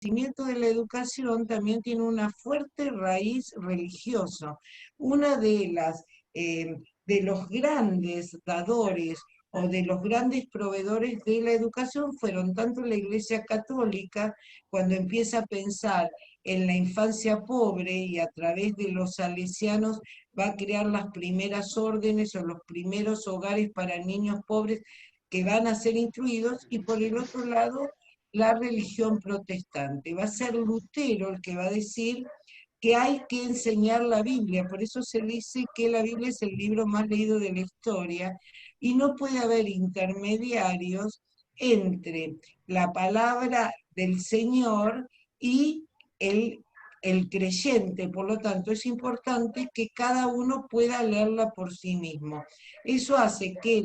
conocimiento de la educación también tiene una fuerte raíz religiosa. Una de los grandes dadores o de los grandes proveedores de la educación fueron tanto la Iglesia Católica, cuando empieza a pensar en la infancia pobre y a través de los salesianos va a crear las primeras órdenes o los primeros hogares para niños pobres que van a ser instruidos, y por el otro lado la religión protestante. Va a ser Lutero el que va a decir que hay que enseñar la Biblia, por eso se dice que la Biblia es el libro más leído de la historia, y no puede haber intermediarios entre la palabra del Señor y el, el creyente. Por lo tanto, es importante que cada uno pueda leerla por sí mismo. Eso hace que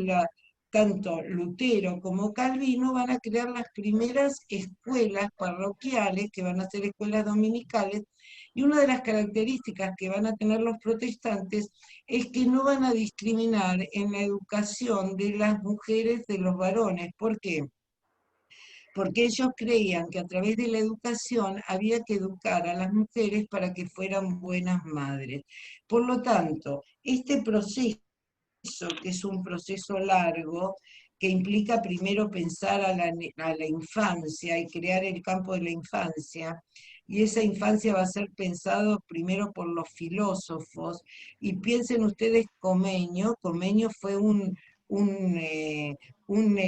tanto Lutero como Calvino van a crear las primeras escuelas parroquiales, que van a ser escuelas dominicales, y una de las características que van a tener los protestantes es que no van a discriminar en la educación de las mujeres de los varones. ¿Por qué? Porque ellos creían que a través de la educación había que educar a las mujeres para que fueran buenas madres. Por lo tanto, este proceso, que es un proceso largo, que implica primero pensar a la infancia y crear el campo de la infancia, y esa infancia va a ser pensado primero por los filósofos, y piensen ustedes Comenio fue un, eh, un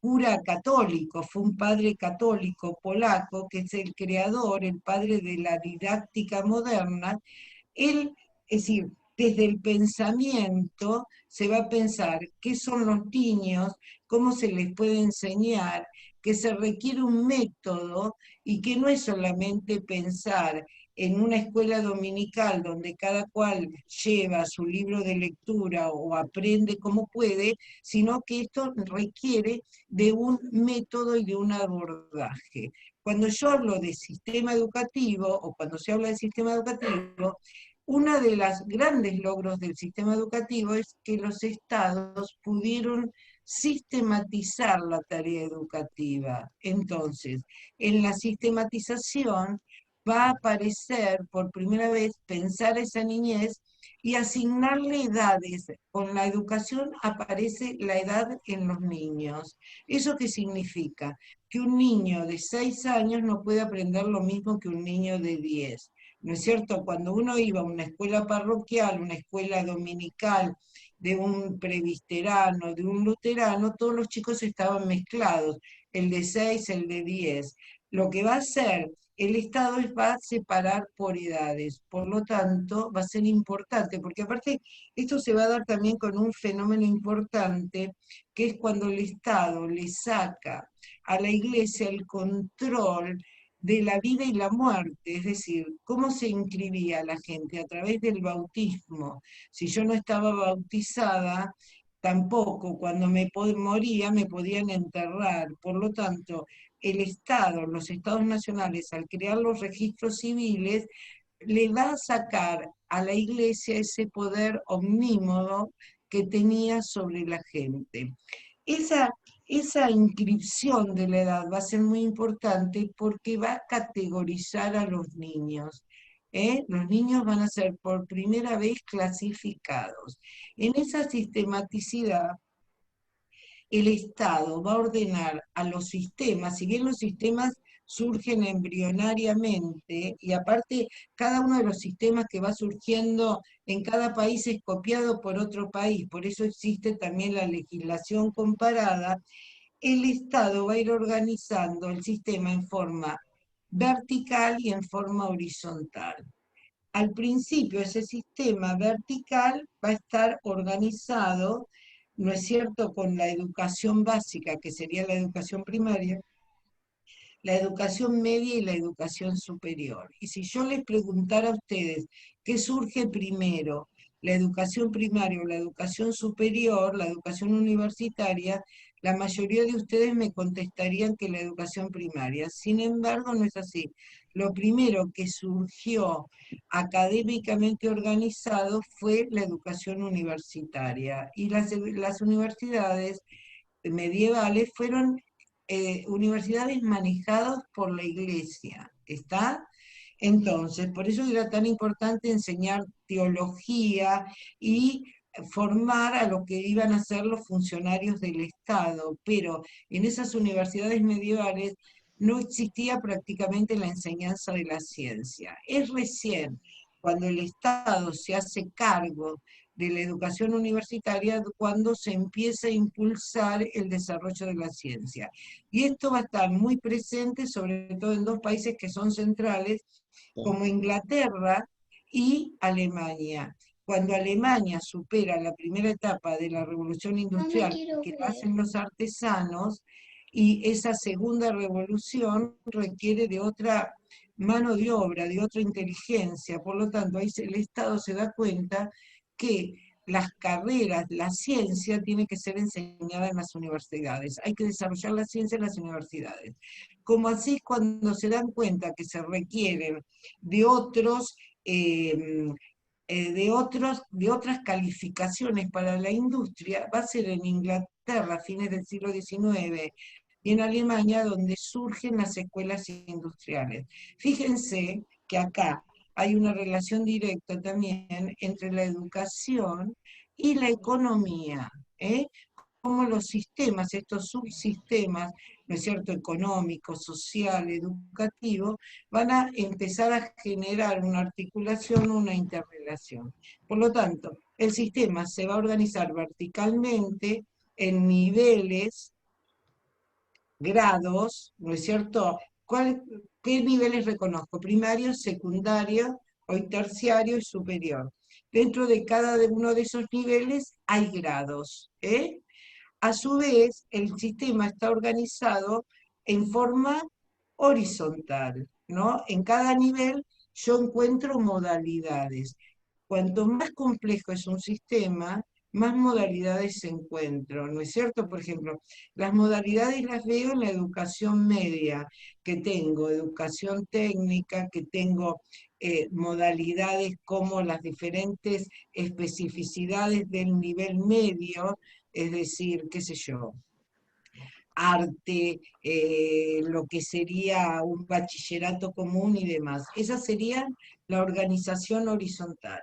cura católico, fue un padre católico polaco, que es el creador, el padre de la didáctica moderna. Él, es decir, desde el pensamiento se va a pensar qué son los niños, cómo se les puede enseñar, que se requiere un método y que no es solamente pensar en una escuela dominical donde cada cual lleva su libro de lectura o aprende como puede, sino que esto requiere de un método y de un abordaje. Cuando yo hablo de sistema educativo, o cuando se habla de sistema educativo, uno de los grandes logros del sistema educativo es que los estados pudieron sistematizar la tarea educativa. Entonces, en la sistematización va a aparecer por primera vez pensar esa niñez y asignarle edades. Con la educación aparece la edad en los niños. ¿Eso qué significa? Que un niño de 6 años no puede aprender lo mismo que un niño de 10. ¿No es cierto? Cuando uno iba a una escuela parroquial, una escuela dominical, de un presbiterano, de un luterano, todos los chicos estaban mezclados, el de 6, el de 10. Lo que va a hacer el Estado va a separar por edades, por lo tanto va a ser importante, porque aparte esto se va a dar también con un fenómeno importante, que es cuando el Estado le saca a la Iglesia el control de la vida y la muerte, es decir, cómo se inscribía la gente a través del bautismo. Si yo no estaba bautizada, tampoco cuando moría me podían enterrar. Por lo tanto, el Estado, los Estados nacionales, al crear los registros civiles, le va a sacar a la Iglesia ese poder omnímodo que tenía sobre la gente. Esa, esa inscripción de la edad va a ser muy importante porque va a categorizar a los niños. ¿Eh? Los niños van a ser por primera vez clasificados. En esa sistematicidad, el Estado va a ordenar a los sistemas, si bien los sistemas surgen embrionariamente, y aparte cada uno de los sistemas que va surgiendo en cada país es copiado por otro país, por eso existe también la legislación comparada, el Estado va a ir organizando el sistema en forma vertical y en forma horizontal. Al principio ese sistema vertical va a estar organizado, ¿no es cierto?, con la educación básica, que sería la educación primaria, la educación media y la educación superior. Y si yo les preguntara a ustedes qué surge primero, la educación primaria o la educación superior, la educación universitaria, la mayoría de ustedes me contestarían que la educación primaria. Sin embargo, no es así. Lo primero que surgió académicamente organizado fue la educación universitaria, y las universidades medievales fueron universidades manejadas por la iglesia, ¿está? Entonces, por eso era tan importante enseñar teología y formar a lo que iban a ser los funcionarios del Estado, pero en esas universidades medievales no existía prácticamente la enseñanza de la ciencia. Es recién cuando el Estado se hace cargo de la educación universitaria cuando se empieza a impulsar el desarrollo de la ciencia. Y esto va a estar muy presente, sobre todo en dos países que son centrales, Sí. como Inglaterra y Alemania. Cuando Alemania supera la primera etapa de la revolución No me industrial quiero que lo ver. hacen los artesanos, y esa segunda revolución requiere de otra mano de obra, de otra inteligencia. Por lo tanto, ahí el Estado se da cuenta que las carreras, la ciencia tiene que ser enseñada en las universidades. Hay que desarrollar la ciencia en las universidades. Como así cuando se dan cuenta que se requieren de otros, eh, de otras calificaciones para la industria, va a ser en Inglaterra, a fines del siglo XIX, y en Alemania, donde surgen las escuelas industriales. Fíjense que acá hay una relación directa también entre la educación y la economía, ¿eh? Cómo los sistemas, estos subsistemas, ¿no es cierto?, económico, social, educativo, van a empezar a generar una articulación, una interrelación. Por lo tanto, el sistema se va a organizar verticalmente en niveles, grados, ¿no es cierto? ¿Qué niveles reconozco? Primario, secundario, hoy terciario y superior. Dentro de cada uno de esos niveles hay grados, ¿eh? A su vez, el sistema está organizado en forma horizontal, ¿no? En cada nivel yo encuentro modalidades. Cuanto más complejo es un sistema, más modalidades encuentro, ¿no es cierto? Por ejemplo, las modalidades las veo en la educación media, que tengo educación técnica, que tengo modalidades como las diferentes especificidades del nivel medio, es decir, qué sé yo, arte, lo que sería un bachillerato común y demás. Esa sería la organización horizontal.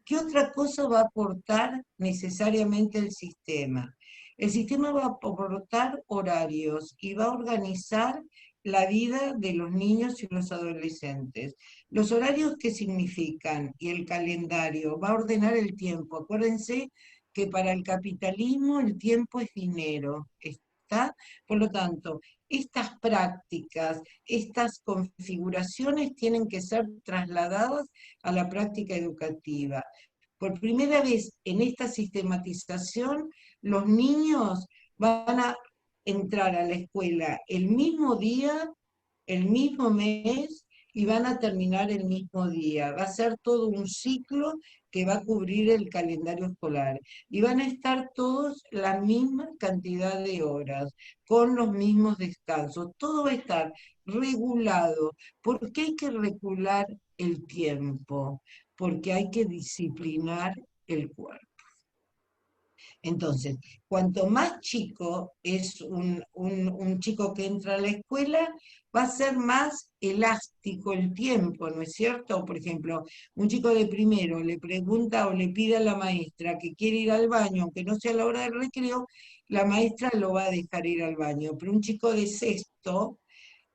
¿Qué otra cosa va a aportar necesariamente el sistema? El sistema va a aportar horarios y va a organizar la vida de los niños y los adolescentes. Los horarios, ¿qué significan? Y el calendario va a ordenar el tiempo. Acuérdense que para el capitalismo el tiempo es dinero, ¿está? Por lo tanto, estas prácticas, estas configuraciones tienen que ser trasladadas a la práctica educativa. Por primera vez en esta sistematización, los niños van a entrar a la escuela el mismo día, el mismo mes, y van a terminar el mismo día. Va a ser todo un ciclo que va a cubrir el calendario escolar. Y van a estar todos la misma cantidad de horas, con los mismos descansos. Todo va a estar regulado. ¿Por qué hay que regular el tiempo? Porque hay que disciplinar el cuerpo. Entonces, cuanto más chico es un chico que entra a la escuela, va a ser más elástico el tiempo, ¿no es cierto? Por ejemplo, un chico de primero le pregunta o le pide a la maestra que quiere ir al baño, aunque no sea la hora del recreo, la maestra lo va a dejar ir al baño. Pero un chico de sexto,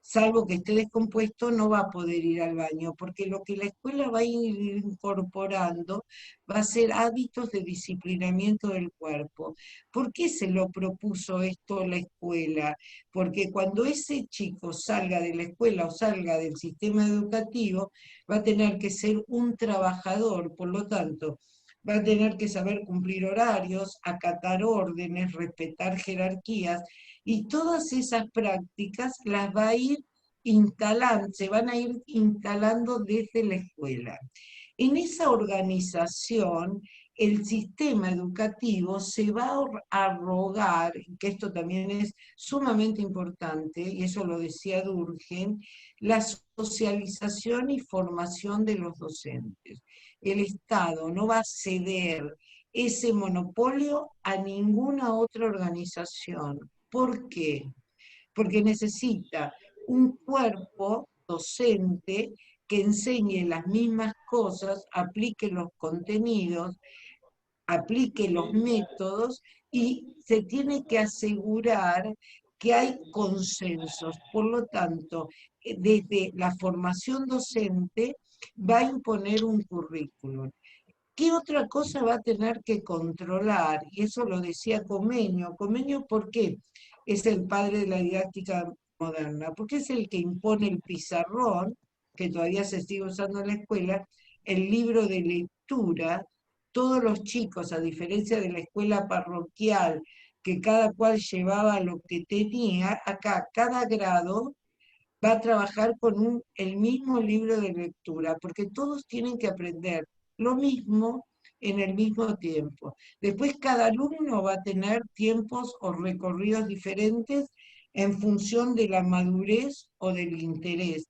salvo que esté descompuesto, no va a poder ir al baño, porque lo que la escuela va a ir incorporando va a ser hábitos de disciplinamiento del cuerpo. ¿Por qué se lo propuso esto la escuela? Porque cuando ese chico salga de la escuela o salga del sistema educativo, va a tener que ser un trabajador, por lo tanto, va a tener que saber cumplir horarios, acatar órdenes, respetar jerarquías, y todas esas prácticas las va a ir instalando, se van a ir instalando desde la escuela. En esa organización, el sistema educativo se va a arrogar, que esto también es sumamente importante, y eso lo decía Durkheim, la socialización y formación de los docentes. El Estado no va a ceder ese monopolio a ninguna otra organización. ¿Por qué? porque necesita un cuerpo docente que enseñe las mismas cosas, aplique los contenidos, aplique los métodos y se tiene que asegurar que hay consensos. Por lo tanto, desde la formación docente va a imponer un currículum. ¿Qué otra cosa va a tener que controlar? Y eso lo decía Comenio. Comenio, ¿por qué es el padre de la didáctica moderna? Porque es el que impone el pizarrón, que todavía se sigue usando en la escuela, el libro de lectura. Todos los chicos, a diferencia de la escuela parroquial, que cada cual llevaba lo que tenía, acá cada grado va a trabajar con el mismo libro de lectura, porque todos tienen que aprender lo mismo en el mismo tiempo. Después cada alumno va a tener tiempos o recorridos diferentes en función de la madurez o del interés,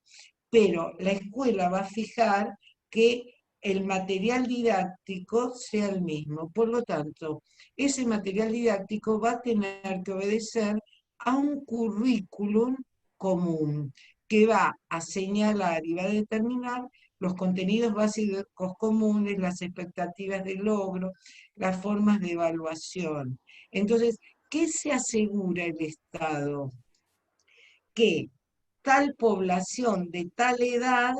pero la escuela va a fijar que el material didáctico sea el mismo. Por lo tanto, ese material didáctico va a tener que obedecer a un currículum común que va a señalar y va a determinar los contenidos básicos comunes, las expectativas de logro, las formas de evaluación. Entonces, ¿qué se asegura el Estado? Que tal población de tal edad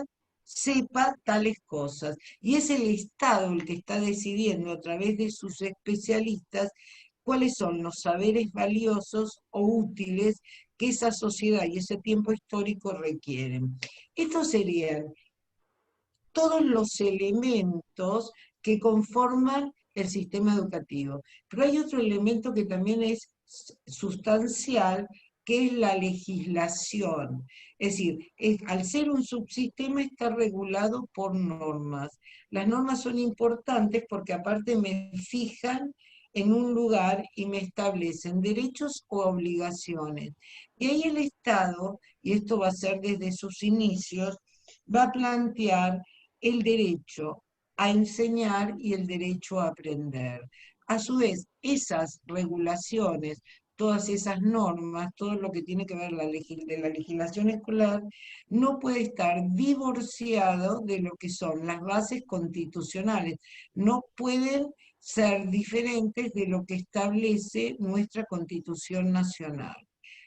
sepa tales cosas. Y es el Estado el que está decidiendo a través de sus especialistas cuáles son los saberes valiosos o útiles que esa sociedad y ese tiempo histórico requieren. Estos serían todos los elementos que conforman el sistema educativo. Pero hay otro elemento que también es sustancial, que es la legislación. Es decir, al ser un subsistema está regulado por normas. Las normas son importantes porque aparte me fijan en un lugar y me establecen derechos o obligaciones. Y ahí el Estado, y esto va a ser desde sus inicios, va a plantear el derecho a enseñar y el derecho a aprender. A su vez, esas regulaciones, todas esas normas, todo lo que tiene que ver de la legislación escolar, no puede estar divorciado de lo que son las bases constitucionales. No pueden ser diferentes de lo que establece nuestra Constitución Nacional.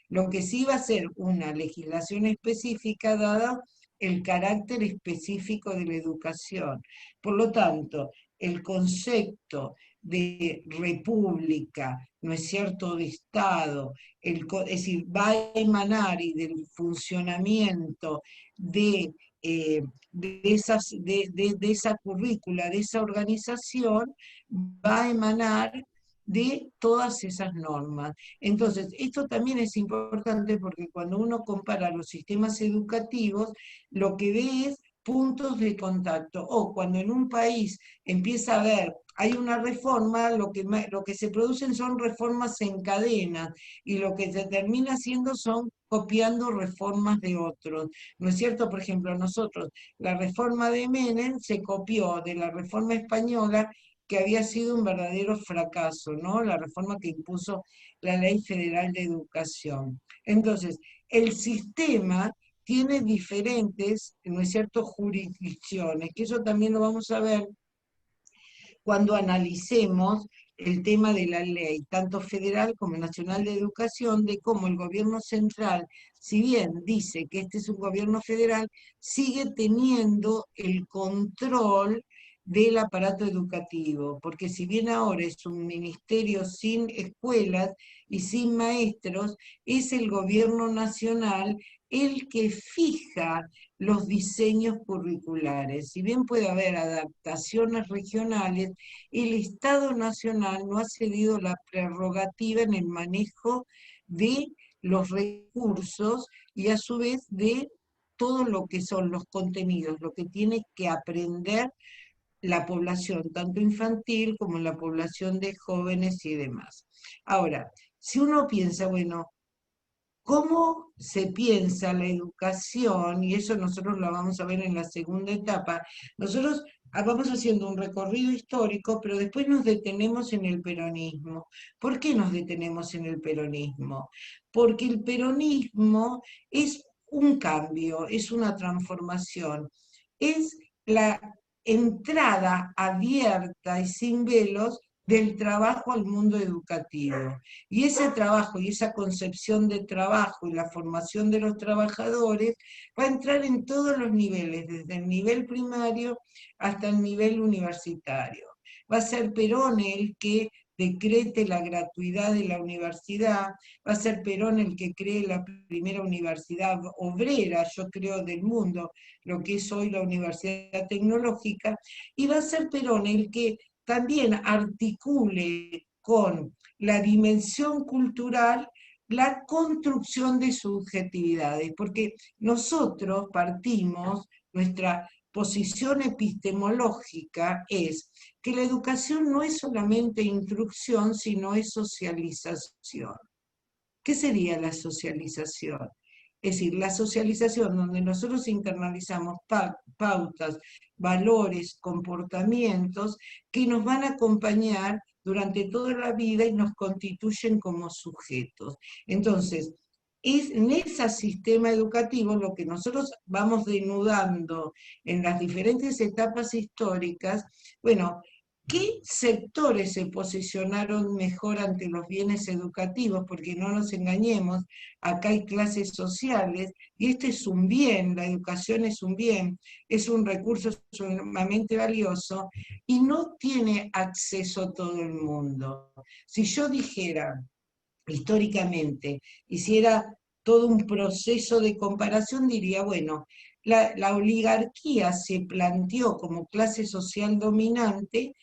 Lo que sí va a ser una legislación específica dada el carácter específico de la educación. Por lo tanto, el concepto de república, ¿no es cierto?, de Estado, es decir, va a emanar y del funcionamiento de esa currícula, de esa organización, va a emanar de todas esas normas. Entonces, esto también es importante porque cuando uno compara los sistemas educativos, lo que ve es puntos de contacto. O cuando en un país empieza a haber, hay una reforma, lo que se producen son reformas en cadena y lo que se termina haciendo son copiando reformas de otros. ¿No es cierto? Por ejemplo, nosotros, la reforma de Menem se copió de la reforma española que había sido un verdadero fracaso, ¿no? La reforma que impuso la Ley Federal de Educación. Entonces, el sistema tiene diferentes, ¿no es cierto?, jurisdicciones, que eso también lo vamos a ver cuando analicemos el tema de la ley, tanto federal como nacional de educación, de cómo el gobierno central, si bien dice que este es un gobierno federal, sigue teniendo el control del aparato educativo, porque si bien ahora es un ministerio sin escuelas y sin maestros, es el gobierno nacional el que fija los diseños curriculares. Si bien puede haber adaptaciones regionales, el Estado Nacional no ha cedido la prerrogativa en el manejo de los recursos y a su vez de todo lo que son los contenidos, lo que tiene que aprender la población, tanto infantil como la población de jóvenes y demás. Ahora, si uno piensa, bueno, cómo se piensa la educación, y eso nosotros lo vamos a ver en la segunda etapa. Nosotros vamos haciendo un recorrido histórico, pero después nos detenemos en el peronismo. ¿Por qué nos detenemos en el peronismo? Porque el peronismo es un cambio, es una transformación, es la entrada abierta y sin velos del trabajo al mundo educativo. Y ese trabajo y esa concepción de trabajo y la formación de los trabajadores va a entrar en todos los niveles, desde el nivel primario hasta el nivel universitario. Va a ser Perón el que decrete la gratuidad de la universidad, va a ser Perón el que cree la primera universidad obrera, yo creo, del mundo, lo que es hoy la Universidad Tecnológica, y va a ser Perón el que también articule con la dimensión cultural la construcción de subjetividades, porque nosotros partimos, nuestra posición epistemológica es que la educación no es solamente instrucción, sino es socialización. ¿Qué sería la socialización? Es decir, la socialización donde nosotros internalizamos pautas, valores, comportamientos que nos van a acompañar durante toda la vida y nos constituyen como sujetos. Entonces, es en ese sistema educativo lo que nosotros vamos denudando en las diferentes etapas históricas. Bueno, ¿qué sectores se posicionaron mejor ante los bienes educativos? Porque no nos engañemos, acá hay clases sociales y este es un bien, la educación es un bien, es un recurso sumamente valioso y no tiene acceso todo el mundo. Si yo dijera históricamente, hiciera todo un proceso de comparación, diría, bueno, la oligarquía se planteó como clase social dominante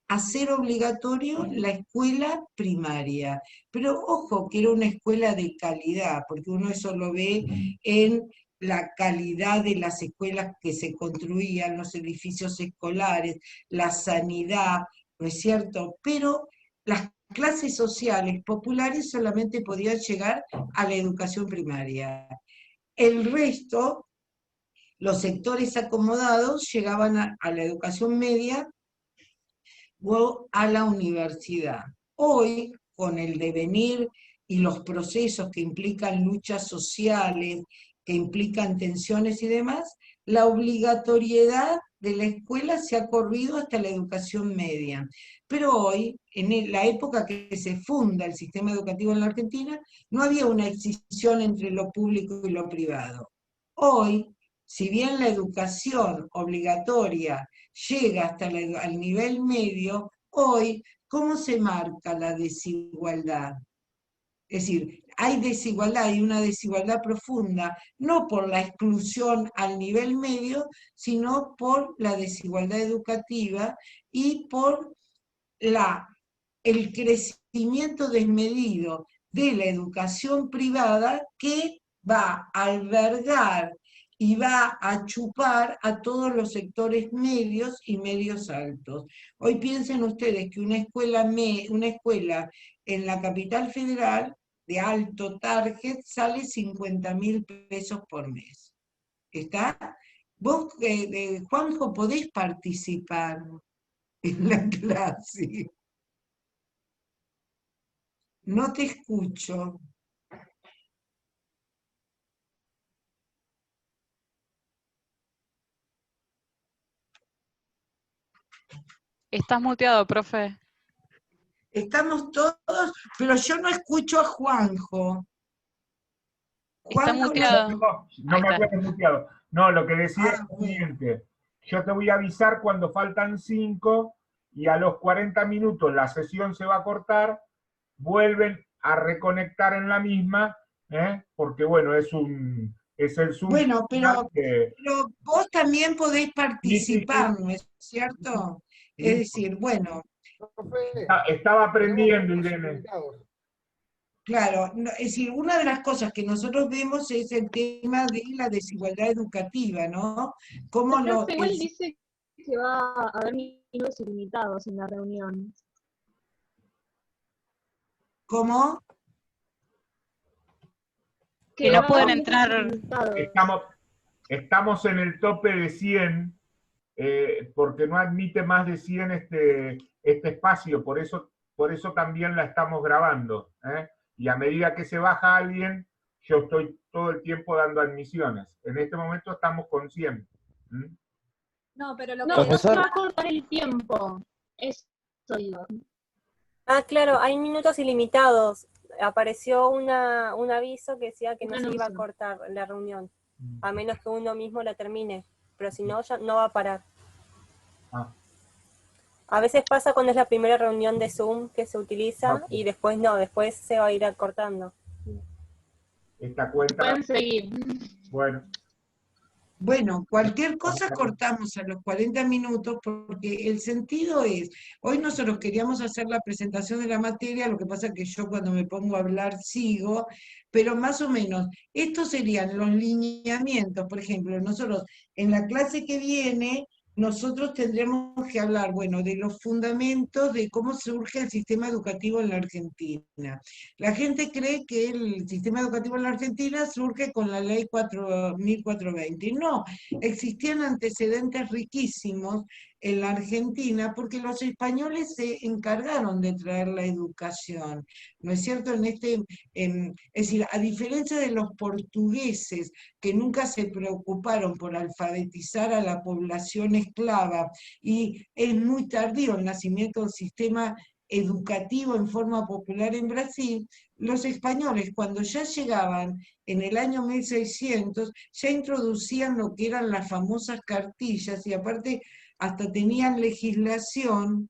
hacer obligatorio la escuela primaria. Pero ojo, que era una escuela de calidad, porque uno eso lo ve en la calidad de las escuelas que se construían, los edificios escolares, la sanidad, ¿no es cierto? Pero las clases sociales populares solamente podían llegar a la educación primaria. El resto, los sectores acomodados, llegaban a la educación media o a la universidad. Hoy, con el devenir y los procesos que implican luchas sociales, que implican tensiones y demás, la obligatoriedad de la escuela se ha corrido hasta la educación media. Pero hoy, en la época que se funda el sistema educativo en la Argentina, no había una excisión entre lo público y lo privado. Hoy, si bien la educación obligatoria llega hasta al nivel medio, hoy, ¿cómo se marca la desigualdad? Es decir, hay desigualdad, hay una desigualdad profunda, no por la exclusión al nivel medio, sino por la desigualdad educativa y por el crecimiento desmedido de la educación privada que va a albergar y va a chupar a todos los sectores medios y medios altos. Hoy piensen ustedes que una escuela en la capital federal de alto target sale 50.000 pesos por mes. ¿Está? Vos, Juanjo, podés participar en la clase. No te escucho. Estás muteado, profe. Estamos todos, pero yo no escucho a Juanjo. Está Juanjo no. muteado. No Ahí me está. había muteado. No, lo que decía es lo Bueno. siguiente. Yo te voy a avisar cuando faltan 5 y a los 40 minutos la sesión se va a cortar, vuelven a reconectar en la misma, porque bueno, es el Zoom Bueno, que... pero vos también podés Sí, sí, sí. participar, ¿no es cierto? Es Sí. decir, bueno, Profe, Estaba tenemos aprendiendo, muchos Irene. invitados. claro, es decir, una de las cosas que nosotros vemos es el tema de la desigualdad educativa, ¿no? Cómo El no, profe igual dice que va a haber minutos ilimitados en la reunión. ¿cómo? Que no pueden va entrar. limitados. Estamos en el tope de 100, porque no admite más de 100 este espacio, por eso también la estamos grabando, ¿eh? Y a medida que se baja alguien, yo estoy todo el tiempo dando admisiones. En este momento estamos con 100. ¿Mm? No, pero lo No, que Profesor. va a cortar el tiempo. Eso digo. Ah, claro, hay minutos ilimitados. Apareció un aviso que decía que no se iba a cortar la reunión, a menos que uno mismo la termine, pero si no, ya no va a parar. Ah, A veces pasa cuando es la primera reunión de Zoom que se utiliza ok. y después no, después se va a ir acortando. Esta cuenta, Pueden seguir. bueno, Bueno, cualquier cosa cortamos a los 40 minutos porque el sentido es, hoy nosotros queríamos hacer la presentación de la materia, lo que pasa es que yo cuando me pongo a hablar sigo, pero más o menos, estos serían los lineamientos. Por ejemplo, nosotros en la clase que viene, nosotros tendremos que hablar, bueno, de los fundamentos de cómo surge el sistema educativo en la Argentina. La gente cree que el sistema educativo en la Argentina surge con la ley 4420. No, existían antecedentes riquísimos en la Argentina porque los españoles se encargaron de traer la educación, ¿no es cierto? Es decir, a diferencia de los portugueses que nunca se preocuparon por alfabetizar a la población esclava, y es muy tardío el nacimiento del sistema educativo en forma popular en Brasil, los españoles cuando ya llegaban en el año 1600 ya introducían lo que eran las famosas cartillas y aparte hasta tenían legislación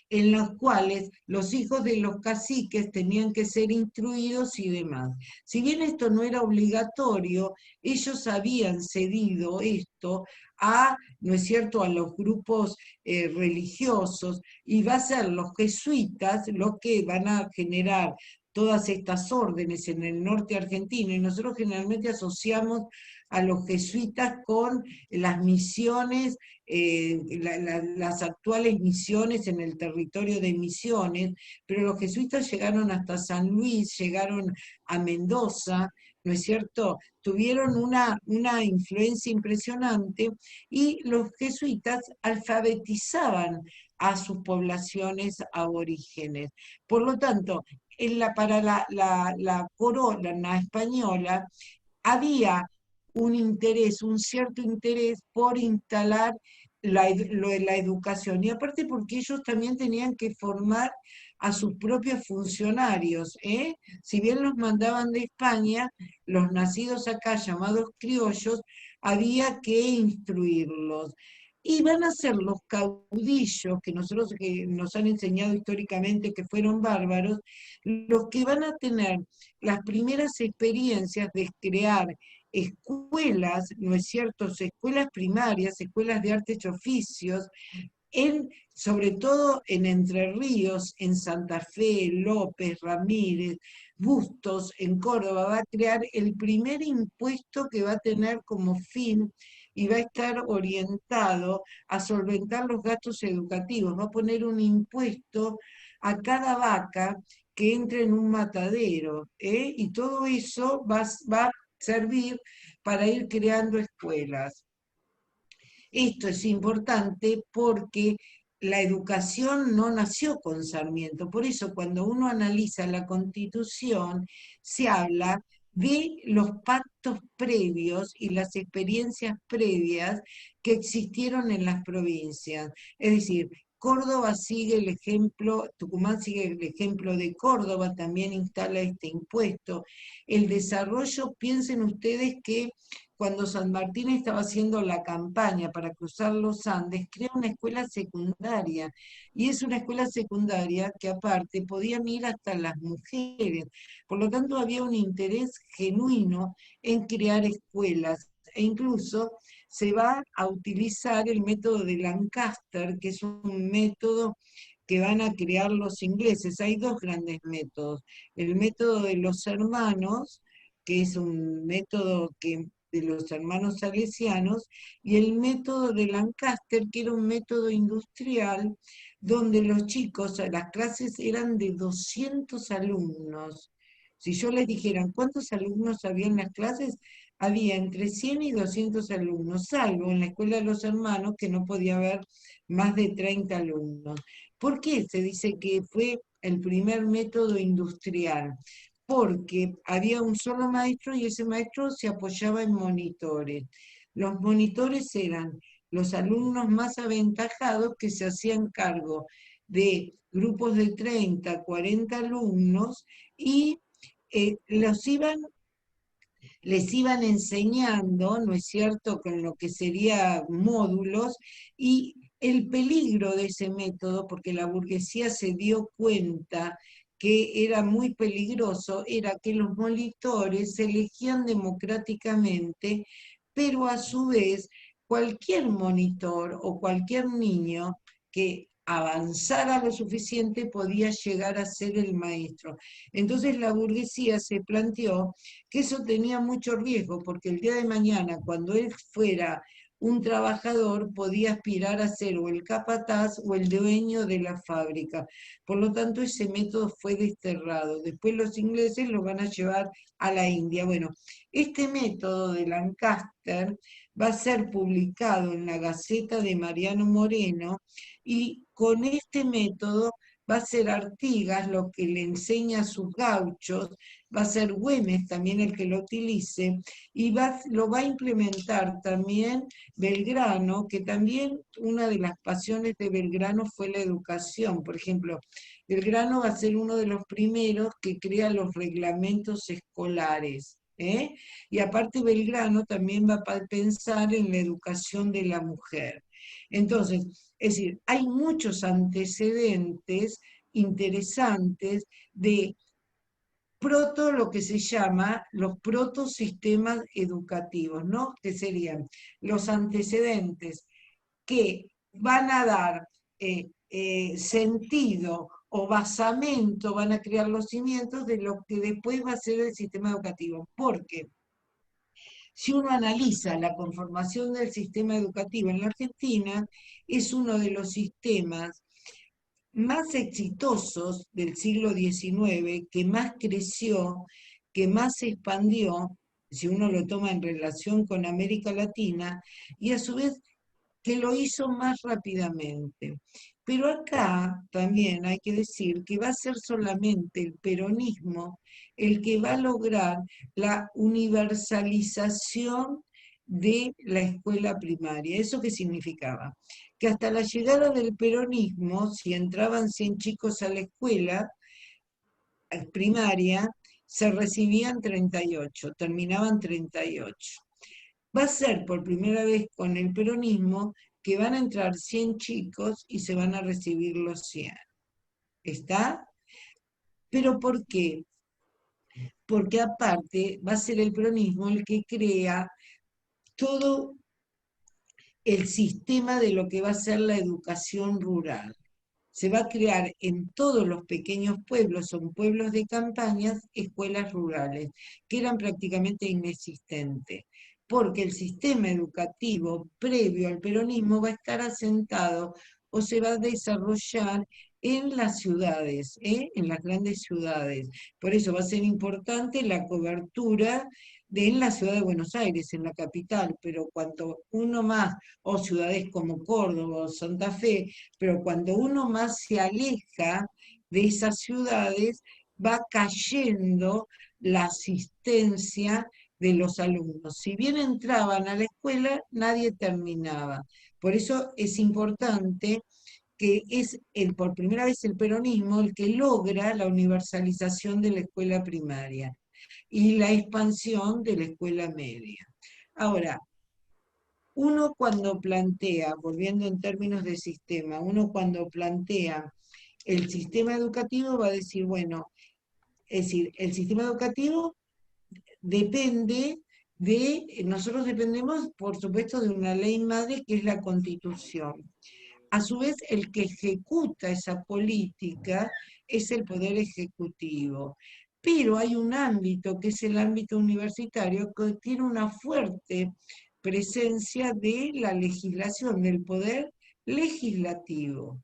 en las cuales los hijos de los caciques tenían que ser instruidos y demás. Si bien esto no era obligatorio, ellos habían cedido esto a, ¿no es cierto?, a los grupos religiosos, y va a ser los jesuitas los que van a generar todas estas órdenes en el norte argentino, y nosotros generalmente asociamos a los jesuitas con las misiones, las actuales misiones en el territorio de Misiones, pero los jesuitas llegaron hasta San Luis, llegaron a Mendoza, ¿no es cierto? Tuvieron una influencia impresionante y los jesuitas alfabetizaban a sus poblaciones aborígenes. Por lo tanto, para la corona española había un interés, un cierto interés por instalar lo de la educación. Y aparte porque ellos también tenían que formar a sus propios funcionarios, ¿eh? Si bien los mandaban de España, los nacidos acá, llamados criollos, había que instruirlos. Y van a ser los caudillos, que nosotros que nos han enseñado históricamente que fueron bárbaros, los que van a tener las primeras experiencias de crear escuelas, ¿no es cierto?, escuelas primarias, escuelas de artes y oficios, sobre todo en Entre Ríos, en Santa Fe, López, Ramírez, Bustos, en Córdoba, va a crear el primer impuesto que va a tener como fin y va a estar orientado a solventar los gastos educativos. Va a poner un impuesto a cada vaca que entre en un matadero, ¿eh? Y todo eso va a servir para ir creando escuelas. Esto es importante porque la educación no nació con Sarmiento, por eso cuando uno analiza la Constitución se habla de los pactos previos y las experiencias previas que existieron en las provincias. Es decir, Córdoba sigue el ejemplo, Tucumán sigue el ejemplo de Córdoba, también instala este impuesto. El desarrollo, piensen ustedes que cuando San Martín estaba haciendo la campaña para cruzar los Andes, crea una escuela secundaria, y es una escuela secundaria que aparte podían ir hasta las mujeres, por lo tanto había un interés genuino en crear escuelas, e incluso se va a utilizar el método de Lancaster, que es un método que van a crear los ingleses. Hay dos grandes métodos, el método de los hermanos, que es un método de los hermanos salesianos, y el método de Lancaster, que era un método industrial, donde los chicos, las clases eran de 200 alumnos, Si yo les dijera cuántos alumnos había en las clases, había entre 100 y 200 alumnos, salvo en la escuela de los hermanos, que no podía haber más de 30 alumnos. ¿Por qué se dice que fue el primer método industrial? Porque había un solo maestro y ese maestro se apoyaba en monitores. Los monitores eran los alumnos más aventajados que se hacían cargo de grupos de 30, 40 alumnos y les iban enseñando, ¿no es cierto?, con lo que serían módulos, y el peligro de ese método, porque la burguesía se dio cuenta que era muy peligroso, era que los monitores se elegían democráticamente, pero a su vez cualquier monitor o cualquier niño que avanzara lo suficiente podía llegar a ser el maestro. Entonces la burguesía se planteó que eso tenía mucho riesgo, porque el día de mañana, cuando él fuera un trabajador, podía aspirar a ser o el capataz o el dueño de la fábrica. Por lo tanto, ese método fue desterrado. Después los ingleses lo van a llevar a la India. Bueno, este método de Lancaster va a ser publicado en la Gaceta de Mariano Moreno, y con este método va a ser Artigas lo que le enseña a sus gauchos, va a ser Güemes también el que lo utilice, y lo va a implementar también Belgrano, que también una de las pasiones de Belgrano fue la educación. Por ejemplo, Belgrano va a ser uno de los primeros que crea los reglamentos escolares. Y aparte Belgrano también va a pensar en la educación de la mujer. Entonces, es decir, hay muchos antecedentes interesantes de lo que se llama los protosistemas educativos, ¿no? Que serían los antecedentes que van a dar sentido o basamento, van a crear los cimientos de lo que después va a ser el sistema educativo. Porque si uno analiza la conformación del sistema educativo en la Argentina, es uno de los sistemas más exitosos del siglo XIX, que más creció, que más se expandió, si uno lo toma en relación con América Latina, y a su vez que lo hizo más rápidamente. Pero acá también hay que decir que va a ser solamente el peronismo el que va a lograr la universalización de la escuela primaria. ¿Eso qué significaba? Que hasta la llegada del peronismo, si entraban 100 chicos a la escuela primaria, se recibían 38, terminaban 38. Va a ser por primera vez con el peronismo que van a entrar 100 chicos y se van a recibir los 100. ¿Está? ¿Pero por qué? Porque aparte va a ser el peronismo el que crea todo el sistema de lo que va a ser la educación rural. Se va a crear en todos los pequeños pueblos, son pueblos de campañas, escuelas rurales, que eran prácticamente inexistentes, porque el sistema educativo previo al peronismo va a estar asentado o se va a desarrollar en las ciudades, en las grandes ciudades. Por eso va a ser importante la cobertura en la ciudad de Buenos Aires, en la capital, pero cuanto uno más, o ciudades como Córdoba o Santa Fe, pero cuando uno más se aleja de esas ciudades, va cayendo la asistencia de los alumnos. Si bien entraban a la escuela, nadie terminaba. Por eso es importante que es por primera vez el peronismo el que logra la universalización de la escuela primaria y la expansión de la escuela media. Ahora, uno cuando plantea, volviendo en términos de sistema, uno cuando plantea el sistema educativo va a decir, bueno, es decir, el sistema educativo depende nosotros dependemos, por supuesto, de una ley madre que es la Constitución. A su vez, el que ejecuta esa política es el Poder Ejecutivo. Pero hay un ámbito, que es el ámbito universitario, que tiene una fuerte presencia de la legislación, del Poder Legislativo.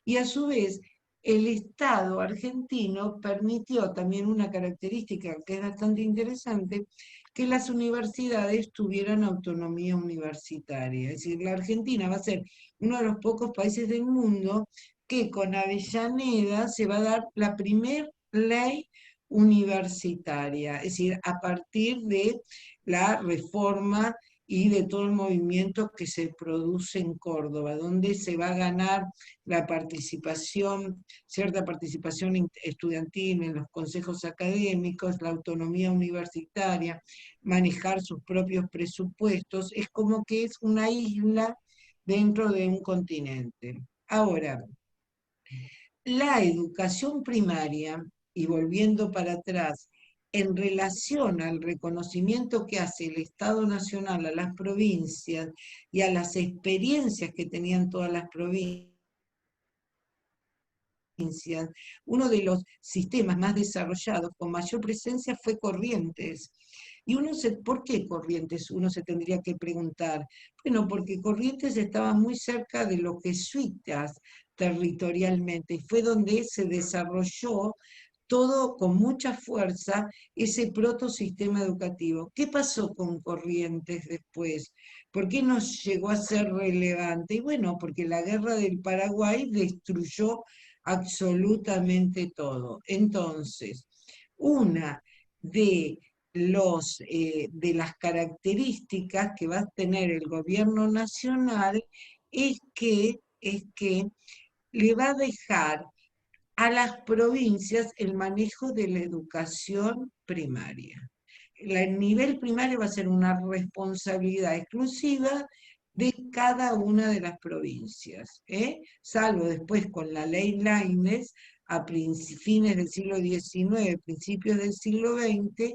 Y a su vez, el Estado argentino permitió también una característica que es bastante interesante, que las universidades tuvieran autonomía universitaria. Es decir, la Argentina va a ser uno de los pocos países del mundo que con Avellaneda se va a dar la primer ley universitaria, es decir, a partir de la reforma y de todo el movimiento que se produce en Córdoba, donde se va a ganar la participación, cierta participación estudiantil en los consejos académicos, la autonomía universitaria, manejar sus propios presupuestos, es como que es una isla dentro de un continente. Ahora, la educación primaria, y volviendo para atrás, en relación al reconocimiento que hace el Estado Nacional a las provincias y a las experiencias que tenían todas las provincias, uno de los sistemas más desarrollados con mayor presencia fue Corrientes. Y ¿por qué Corrientes? Uno se tendría que preguntar. Bueno, porque Corrientes estaba muy cerca de los jesuitas territorialmente, y fue donde se desarrolló todo con mucha fuerza ese protosistema educativo. ¿Qué pasó con Corrientes después? ¿Por qué no llegó a ser relevante? Y bueno, porque la guerra del Paraguay destruyó absolutamente todo. Entonces, una de de las características que va a tener el gobierno nacional es que le va a dejar a las provincias el manejo de la educación primaria. El nivel primario va a ser una responsabilidad exclusiva de cada una de las provincias, salvo después con la ley Lainez, a fines del siglo XIX, principios del siglo XX,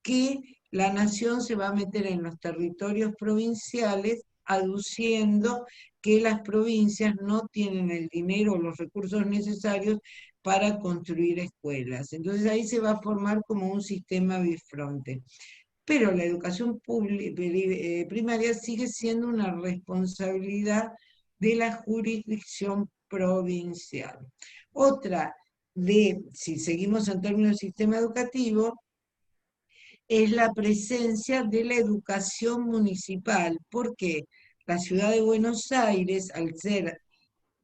que la nación se va a meter en los territorios provinciales aduciendo que las provincias no tienen el dinero o los recursos necesarios para construir escuelas. Entonces ahí se va a formar como un sistema bifronte. Pero la educación primaria sigue siendo una responsabilidad de la jurisdicción provincial. Otra si seguimos en términos del sistema educativo, es la presencia de la educación municipal. ¿Por qué? La ciudad de Buenos Aires, al ser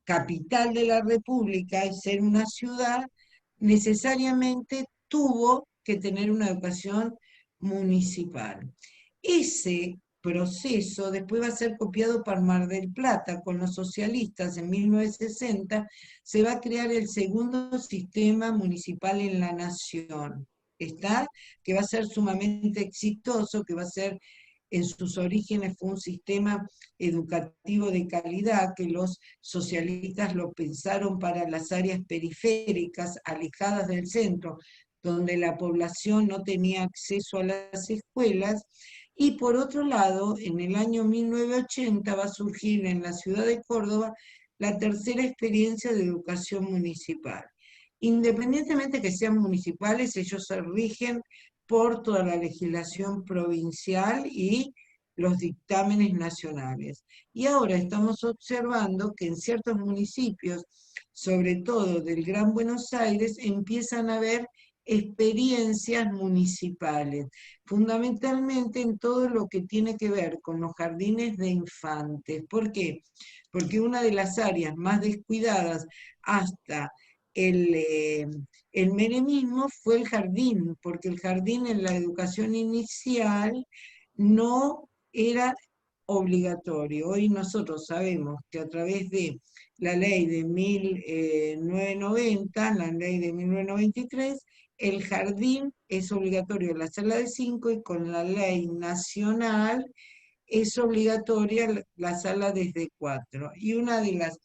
capital de la República, al ser una ciudad, necesariamente tuvo que tener una educación municipal. Ese proceso después va a ser copiado por Mar del Plata, con los socialistas en 1960, se va a crear el segundo sistema municipal en la nación. ¿Está? Que va a ser sumamente exitoso, que va a ser, en sus orígenes fue un sistema educativo de calidad, que los socialistas lo pensaron para las áreas periféricas, alejadas del centro, donde la población no tenía acceso a las escuelas. Y por otro lado, en el año 1980 va a surgir en la ciudad de Córdoba la tercera experiencia de educación municipal. Independientemente que sean municipales, ellos se rigen por toda la legislación provincial y los dictámenes nacionales. Y ahora estamos observando que en ciertos municipios, sobre todo del Gran Buenos Aires, empiezan a haber experiencias municipales, fundamentalmente en todo lo que tiene que ver con los jardines de infantes. ¿Por qué? Porque una de las áreas más descuidadas hasta el menemismo fue el jardín, porque el jardín en la educación inicial no era obligatorio. Hoy nosotros sabemos que a través de la ley de 1990, la ley de 1993, el jardín es obligatorio en la sala de 5 y con la ley nacional es obligatoria la sala desde 4. Y una de las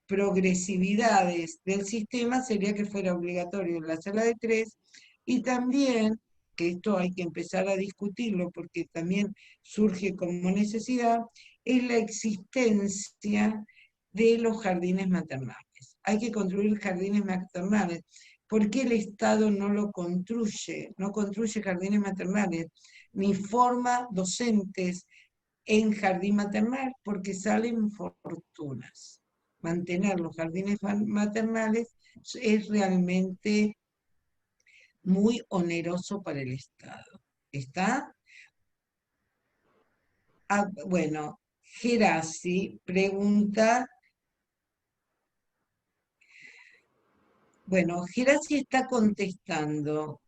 progresividades del sistema sería que fuera obligatorio en la sala de 3 y también, que esto hay que empezar a discutirlo porque también surge como necesidad, es la existencia de los jardines maternales. Hay que construir jardines maternales. ¿Por qué el Estado no lo construye? No construye jardines maternales, ni forma docentes en jardín maternal, porque salen fortunas. mantener los jardines maternales es realmente muy oneroso para el Estado. ¿Está? Ah, bueno, Gerasi pregunta, bueno, Gerasi está contestando.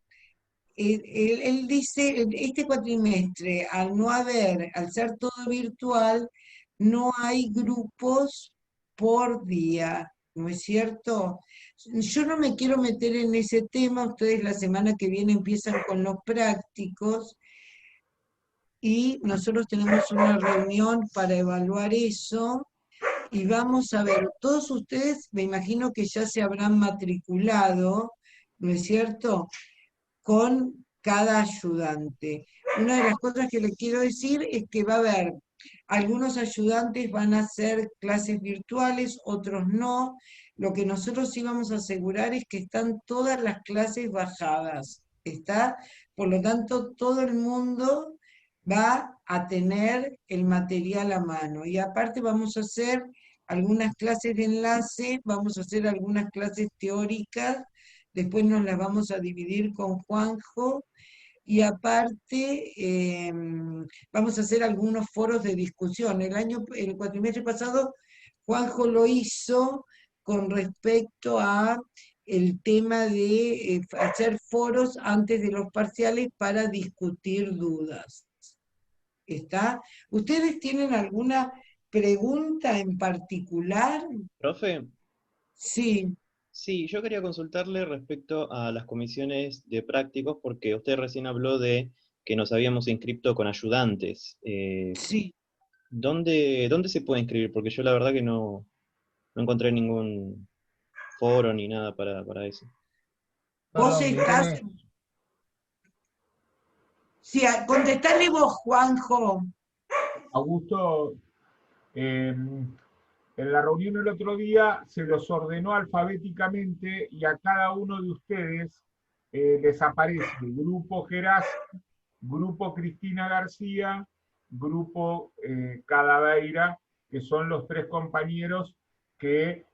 Él dice, este cuatrimestre, al ser todo virtual, no hay grupos por día, ¿no es cierto? Yo no me quiero meter en ese tema, ustedes la semana que viene empiezan con los prácticos y nosotros tenemos una reunión para evaluar eso y vamos a ver, todos ustedes me imagino que ya se habrán matriculado, ¿no es cierto?, con cada ayudante. Una de las cosas que le quiero decir es que va a haber, algunos ayudantes van a hacer clases virtuales, otros no. Lo que nosotros sí vamos a asegurar es que están todas las clases bajadas, ¿está? Por lo tanto, todo el mundo va a tener el material a mano. Y aparte vamos a hacer algunas clases de enlace, vamos a hacer algunas clases teóricas, después nos las vamos a dividir con Juanjo, y aparte vamos a hacer algunos foros de discusión. El cuatrimestre pasado, Juanjo lo hizo con respecto a el tema de hacer foros antes de los parciales para discutir dudas. ¿Está? ¿Ustedes tienen alguna pregunta en particular? Profe, Sí, sí, yo quería consultarle respecto a las comisiones de prácticos, porque usted recién habló de que nos habíamos inscrito con ayudantes. sí. ¿Dónde se puede inscribir? Porque yo la verdad que no encontré ningún foro ni nada para eso. Vos No, estás... Sí, contestale vos, Juanjo. Augusto, en la reunión el otro día se los ordenó alfabéticamente y a cada uno de ustedes les aparece Grupo Gerasi, Grupo Cristina García, Grupo Cadaveira, que son los tres compañeros que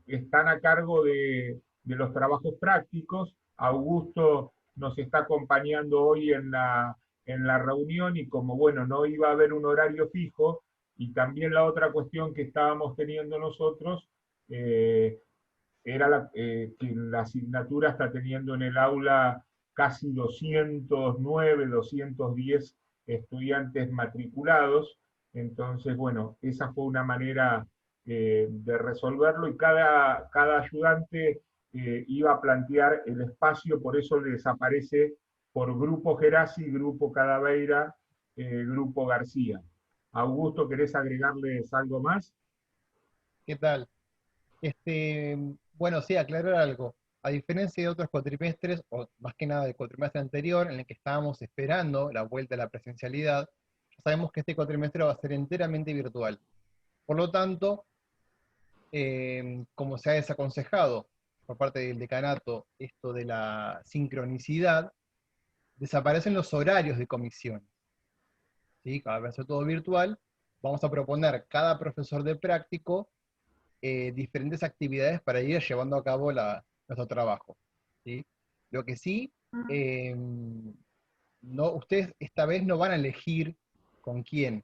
están a cargo de los trabajos prácticos. Augusto nos está acompañando hoy en la reunión y como bueno, no iba a haber un horario fijo, y también la otra cuestión que estábamos teniendo nosotros era que la asignatura está teniendo en el aula casi 209, 210 estudiantes matriculados. Entonces, bueno, esa fue una manera de resolverlo y cada ayudante iba a plantear el espacio, por eso les aparece por Grupo Gerasi, Grupo Cadaveira, Grupo García. Augusto, ¿querés agregarles algo más? ¿Qué tal? Bueno, sí, aclarar algo. A diferencia de otros cuatrimestres, o más que nada del cuatrimestre anterior, en el que estábamos esperando la vuelta a la presencialidad, ya sabemos que este cuatrimestre va a ser enteramente virtual. Por lo tanto, como se ha desaconsejado por parte del decanato esto de la sincronicidad, desaparecen los horarios de comisión. ¿Sí? Cada vez va a ser todo virtual. Vamos a proponer cada profesor de práctico diferentes actividades para ir llevando a cabo nuestro trabajo. ¿Sí? Lo que sí, ustedes esta vez no van a elegir con quién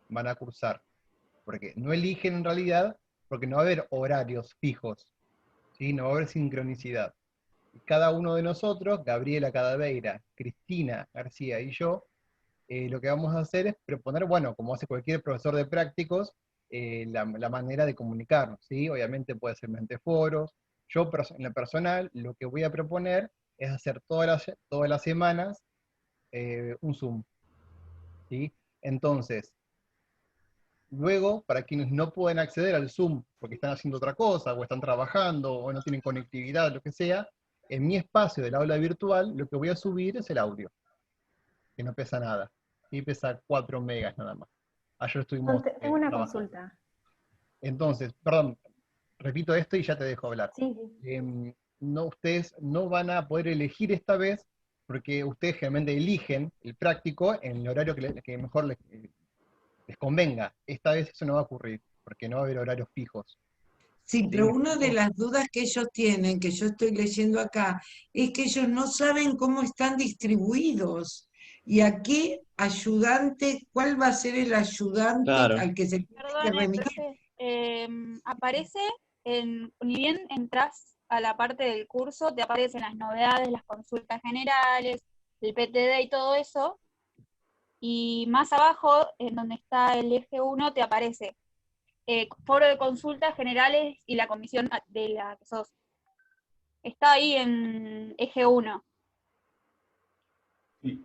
van a cursar, porque no eligen en realidad, porque no va a haber horarios fijos, ¿sí? No va a haber sincronicidad. Cada uno de nosotros, Gabriela Cadaveira, Cristina García y yo, lo que vamos a hacer es proponer, bueno, como hace cualquier profesor de prácticos, la manera de comunicarnos, ¿sí? Obviamente puede ser mediante foros. Yo, en lo personal, lo que voy a proponer es hacer todas las semanas un Zoom, ¿sí? Entonces, luego, para quienes no pueden acceder al Zoom porque están haciendo otra cosa, o están trabajando, o no tienen conectividad, lo que sea, en mi espacio del aula virtual, lo que voy a subir es el audio, que no pesa nada, y pesa 4 megas nada más. Ayer estuvimos Tengo una trabajando. consulta. Entonces, perdón, repito esto y ya te dejo hablar. Sí. Ustedes no van a poder elegir esta vez, porque ustedes generalmente eligen el práctico en el horario que mejor les convenga. Esta vez eso no va a ocurrir, porque no va a haber horarios fijos. Sí, pero ¿Me una de explico? las dudas que ellos tienen, que yo estoy leyendo acá, es que ellos no saben cómo están distribuidos y a qué ayudante, cuál va a ser el ayudante Claro. al que se tiene que Perdone, remitir. profe, aparece, ni bien entras a la parte del curso, te aparecen las novedades, las consultas generales, el PTD y todo eso, y más abajo, en donde está el eje 1, te aparece foro de consultas generales y la comisión de la que sos. Está ahí en eje 1. Sí,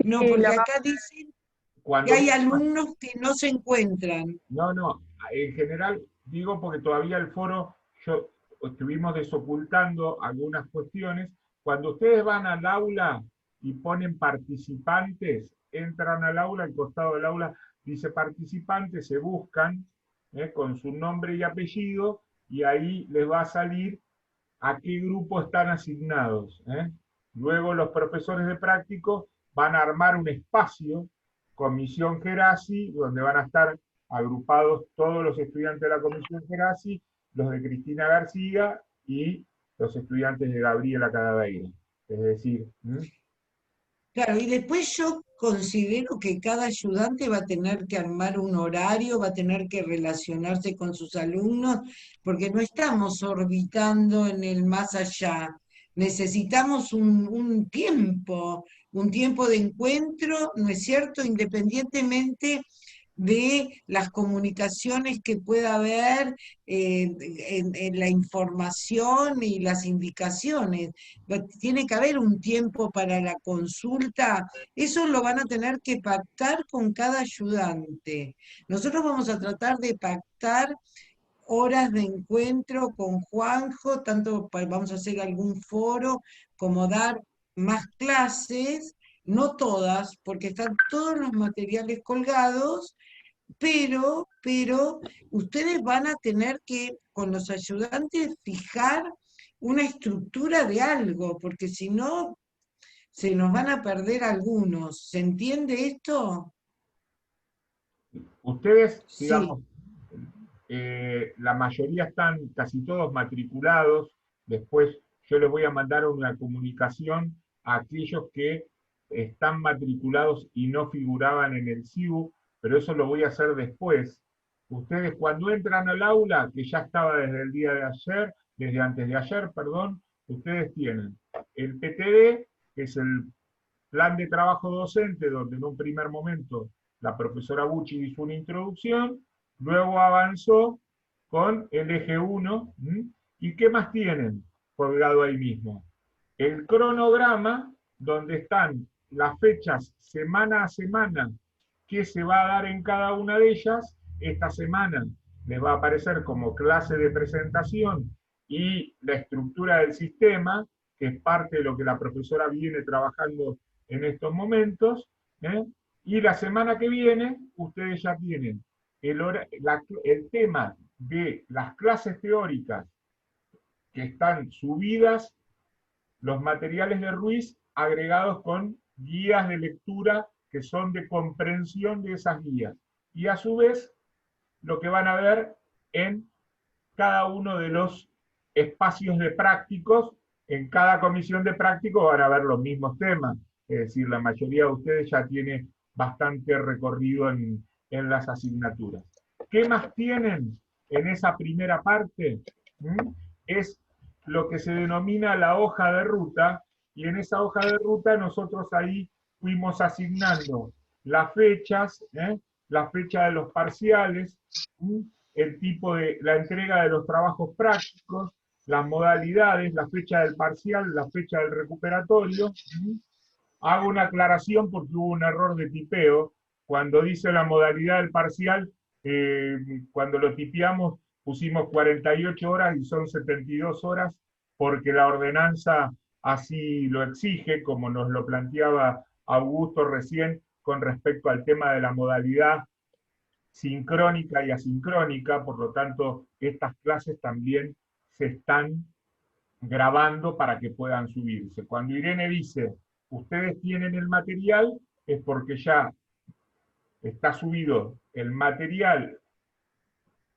No, porque acá dicen que cuando hay uno alumnos que no se encuentran. no, en general digo porque todavía el foro, yo estuvimos desocultando algunas cuestiones. Cuando ustedes van al aula y ponen participantes, entran al aula, al costado del aula dice participantes, se buscan con su nombre y apellido, y ahí les va a salir a qué grupo están asignados. Luego los profesores de prácticos van a armar un espacio, comisión Gerasi, donde van a estar agrupados todos los estudiantes de la comisión Gerasi, los de Cristina García y los estudiantes de Gabriela Cadaveira. Es decir, Claro, y después yo considero que cada ayudante va a tener que armar un horario, va a tener que relacionarse con sus alumnos, porque no estamos orbitando en el más allá. Necesitamos un tiempo de encuentro, ¿no es cierto? Independientemente de las comunicaciones que pueda haber en la información y las indicaciones. Tiene que haber un tiempo para la consulta. Eso lo van a tener que pactar con cada ayudante. Nosotros vamos a tratar de pactar horas de encuentro con Juanjo, tanto vamos a hacer algún foro como dar más clases, no todas, porque están todos los materiales colgados, pero ustedes van a tener que, con los ayudantes, fijar una estructura de algo, porque si no, se nos van a perder algunos. ¿Se entiende esto? ustedes, Sí. digamos, la mayoría están casi todos matriculados. Después yo les voy a mandar una comunicación a aquellos que están matriculados y no figuraban en el CIU, pero eso lo voy a hacer después. Ustedes cuando entran al aula, que ya estaba desde el día de ayer, desde antes de ayer, perdón, ustedes tienen el PTD, que es el plan de trabajo docente, donde en un primer momento la profesora Bucci hizo una introducción, luego avanzó con el eje 1, ¿y qué más tienen colgado ahí mismo? El cronograma, donde están las fechas semana a semana que se va a dar en cada una de ellas. Esta semana les va a aparecer como clase de presentación y la estructura del sistema, que es parte de lo que la profesora viene trabajando en estos momentos, y la semana que viene ustedes ya tienen el tema de las clases teóricas que están subidas, los materiales de Ruiz agregados con guías de lectura que son de comprensión de esas guías. Y a su vez, lo que van a ver en cada uno de los espacios de prácticos, en cada comisión de prácticos van a ver los mismos temas. Es decir, la mayoría de ustedes ya tiene bastante recorrido en las asignaturas. ¿Qué más tienen en esa primera parte? Es lo que se denomina la hoja de ruta, y en esa hoja de ruta nosotros ahí fuimos asignando las fechas, la fecha de los parciales, el tipo de la entrega de los trabajos prácticos, las modalidades, la fecha del parcial, la fecha del recuperatorio. Hago una aclaración porque hubo un error de tipeo. Cuando dice la modalidad del parcial, cuando lo tipeamos pusimos 48 horas y son 72 horas porque la ordenanza así lo exige, como nos lo planteaba Augusto recién con respecto al tema de la modalidad sincrónica y asincrónica. Por lo tanto, estas clases también se están grabando para que puedan subirse. Cuando Irene dice, ustedes tienen el material, es porque ya está subido el material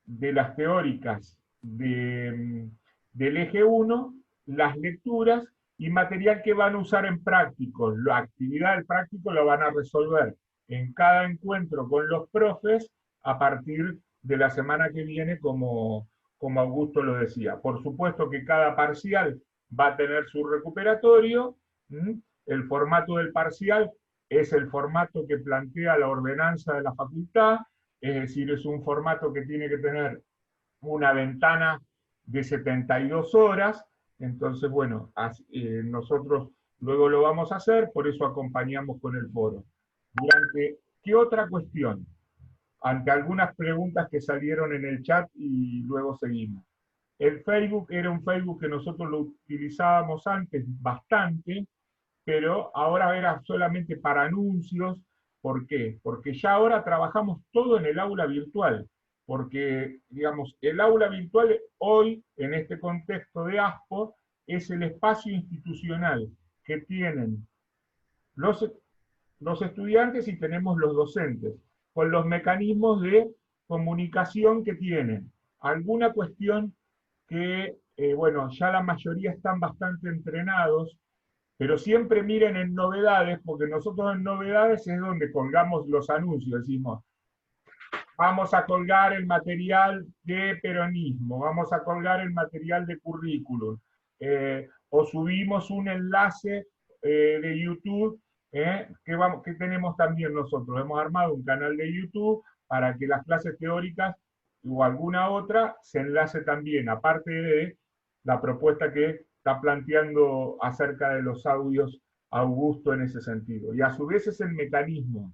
de las teóricas del eje 1, las lecturas y material que van a usar en práctico. La actividad del práctico la van a resolver en cada encuentro con los profes a partir de la semana que viene, como Augusto lo decía. Por supuesto que cada parcial va a tener su recuperatorio. El formato del parcial es el formato que plantea la ordenanza de la facultad, es decir, es un formato que tiene que tener una ventana de 72 horas, entonces, bueno, nosotros luego lo vamos a hacer, por eso acompañamos con el foro. ¿Qué otra cuestión? Ante algunas preguntas que salieron en el chat y luego seguimos. El Facebook era un Facebook que nosotros lo utilizábamos antes bastante, pero ahora era solamente para anuncios. ¿Por qué? Porque ya ahora trabajamos todo en el aula virtual, porque, digamos, el aula virtual hoy, en este contexto de ASPO, es el espacio institucional que tienen los estudiantes y tenemos los docentes, con los mecanismos de comunicación que tienen. Alguna cuestión que, bueno, ya la mayoría están bastante entrenados, pero siempre miren en novedades, porque nosotros en novedades es donde colgamos los anuncios, decimos, vamos a colgar el material de peronismo, vamos a colgar el material de currículum, o subimos un enlace de YouTube, que tenemos también nosotros. Hemos armado un canal de YouTube para que las clases teóricas o alguna otra se enlace también, aparte de la propuesta que está planteando acerca de los audios Augusto en ese sentido. Y a su vez es el mecanismo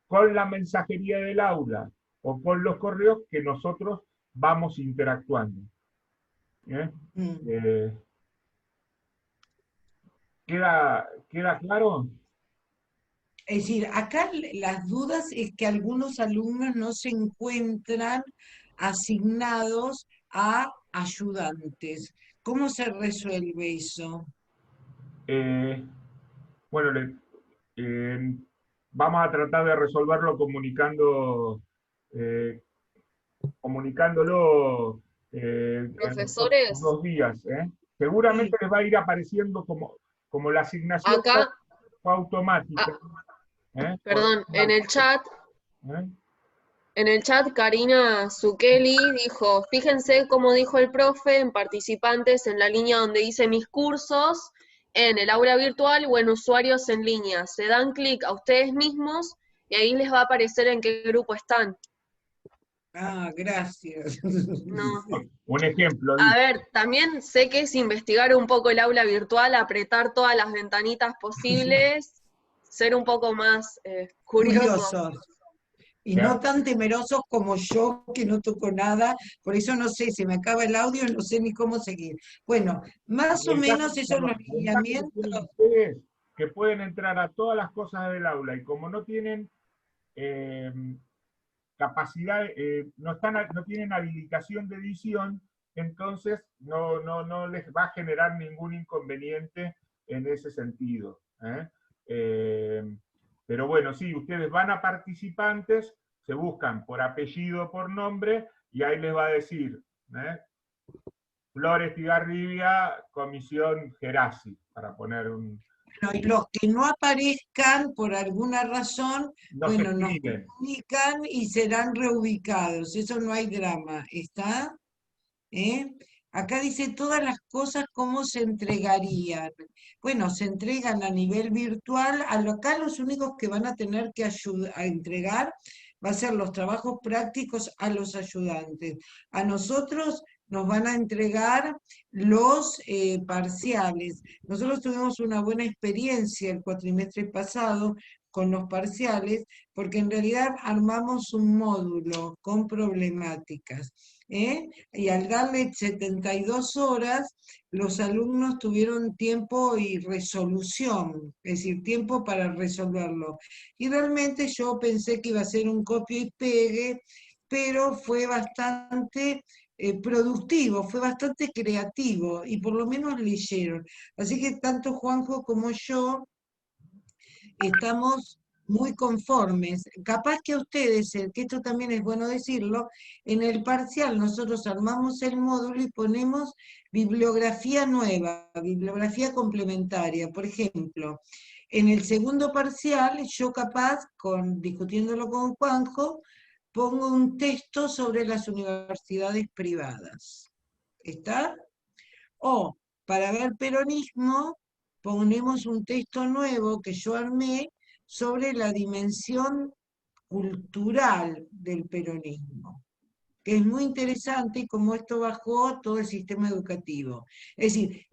con la mensajería del aula o con los correos que nosotros vamos interactuando. ¿Queda claro? Es decir, acá las dudas es que algunos alumnos no se encuentran asignados a ayudantes. ¿Cómo se resuelve eso? Bueno, vamos a tratar de resolverlo comunicándolo Profesores, en 2 días. Seguramente les va a ir apareciendo como la asignación acá, fue automática. perdón, en el chat Karina Zucchelli dijo, fíjense cómo dijo el profe en participantes en la línea donde dice mis cursos, en el aula virtual o en usuarios en línea. Se dan clic a ustedes mismos y ahí les va a aparecer en qué grupo están. Ah, gracias. No. Un ejemplo. A ver, también sé que es investigar un poco el aula virtual, apretar todas las ventanitas posibles, ser un poco más curiosos. Y no tan temerosos como yo, que no toco nada, por eso no sé, se me acaba el audio y no sé ni cómo seguir. Bueno, más o menos esos son los lineamientos. Que pueden entrar a todas las cosas del aula, y como no tienen capacidad, no tienen habilitación de edición, entonces no les va a generar ningún inconveniente en ese sentido. Pero bueno, sí, ustedes van a participantes, se buscan por apellido, por nombre, y ahí les va a decir, Flores Tigarribia, Comisión Gerasi, para poner un... Bueno, y los que no aparezcan por alguna razón, bueno, nos escriben. comunican y serán reubicados, eso no hay drama, ¿está? Acá dice todas las cosas cómo se entregarían. Bueno, se entregan a nivel virtual. Acá los únicos que van a tener que a entregar va a ser los trabajos prácticos a los ayudantes. A nosotros nos van a entregar los parciales. Nosotros tuvimos una buena experiencia el cuatrimestre pasado con los parciales, porque en realidad armamos un módulo con problemáticas. Y al darle 72 horas, los alumnos tuvieron tiempo y resolución, es decir, tiempo para resolverlo. Y realmente yo pensé que iba a ser un copio y pegue, pero fue bastante productivo, fue bastante creativo, y por lo menos leyeron. Así que tanto Juanjo como yo estamos muy conformes. Capaz que a ustedes, que esto también es bueno decirlo, en el parcial nosotros armamos el módulo y ponemos bibliografía nueva, bibliografía complementaria. Por ejemplo, en el segundo parcial, yo capaz, discutiéndolo con Juanjo, pongo un texto sobre las universidades privadas. ¿Está? O, para ver peronismo, ponemos un texto nuevo que yo armé sobre la dimensión cultural del peronismo, que es muy interesante y cómo esto bajó todo el sistema educativo. Es decir,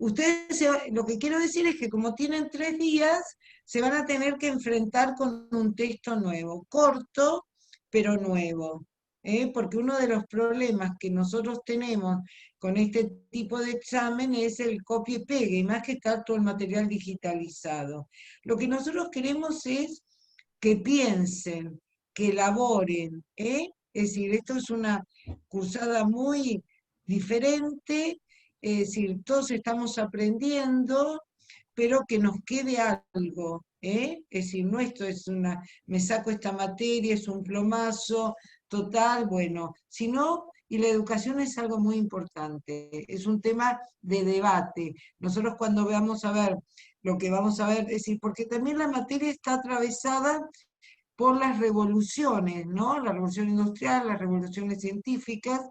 lo que quiero decir es que como tienen 3 días, se van a tener que enfrentar con un texto nuevo, corto, pero nuevo. Porque uno de los problemas que nosotros tenemos con este tipo de examen es el copia y pegue, y más que está todo el material digitalizado. Lo que nosotros queremos es que piensen, que elaboren, Es decir, esto es una cursada muy diferente, es decir, todos estamos aprendiendo, pero que nos quede algo, Es decir, no esto es me saco esta materia, es un plomazo, total, bueno, sino, y la educación es algo muy importante, es un tema de debate. Nosotros cuando veamos a ver lo que vamos a ver, es decir, porque también la materia está atravesada por las revoluciones, ¿no? La revolución industrial, las revoluciones científicas,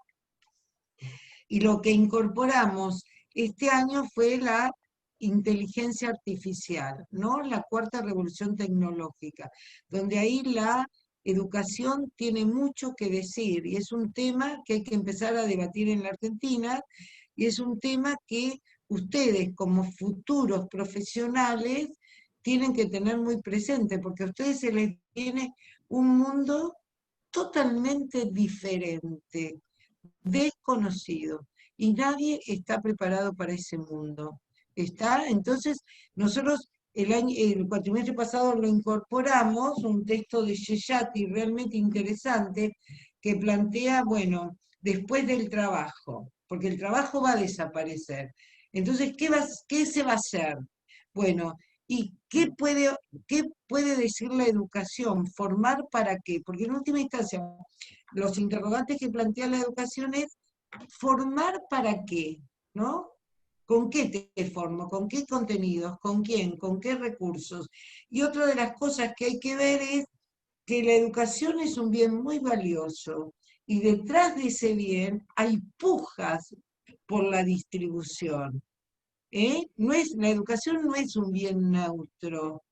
y lo que incorporamos este año fue la inteligencia artificial, ¿no? La cuarta revolución tecnológica, donde ahí la educación tiene mucho que decir, y es un tema que hay que empezar a debatir en la Argentina, y es un tema que ustedes como futuros profesionales tienen que tener muy presente, porque a ustedes se les viene un mundo totalmente diferente, desconocido, y nadie está preparado para ese mundo. ¿Está? Entonces, nosotros el cuatrimestre pasado lo incorporamos, un texto de Yeyati realmente interesante, que plantea, bueno, después del trabajo, porque el trabajo va a desaparecer. Entonces, ¿qué se va a hacer? Bueno, ¿y qué puede decir la educación? ¿Formar para qué? Porque en última instancia, los interrogantes que plantea la educación es formar para qué, ¿no? ¿Con qué te formo? ¿Con qué contenidos? ¿Con quién? ¿Con qué recursos? Y otra de las cosas que hay que ver es que la educación es un bien muy valioso y detrás de ese bien hay pujas por la distribución. La educación no es un bien neutro,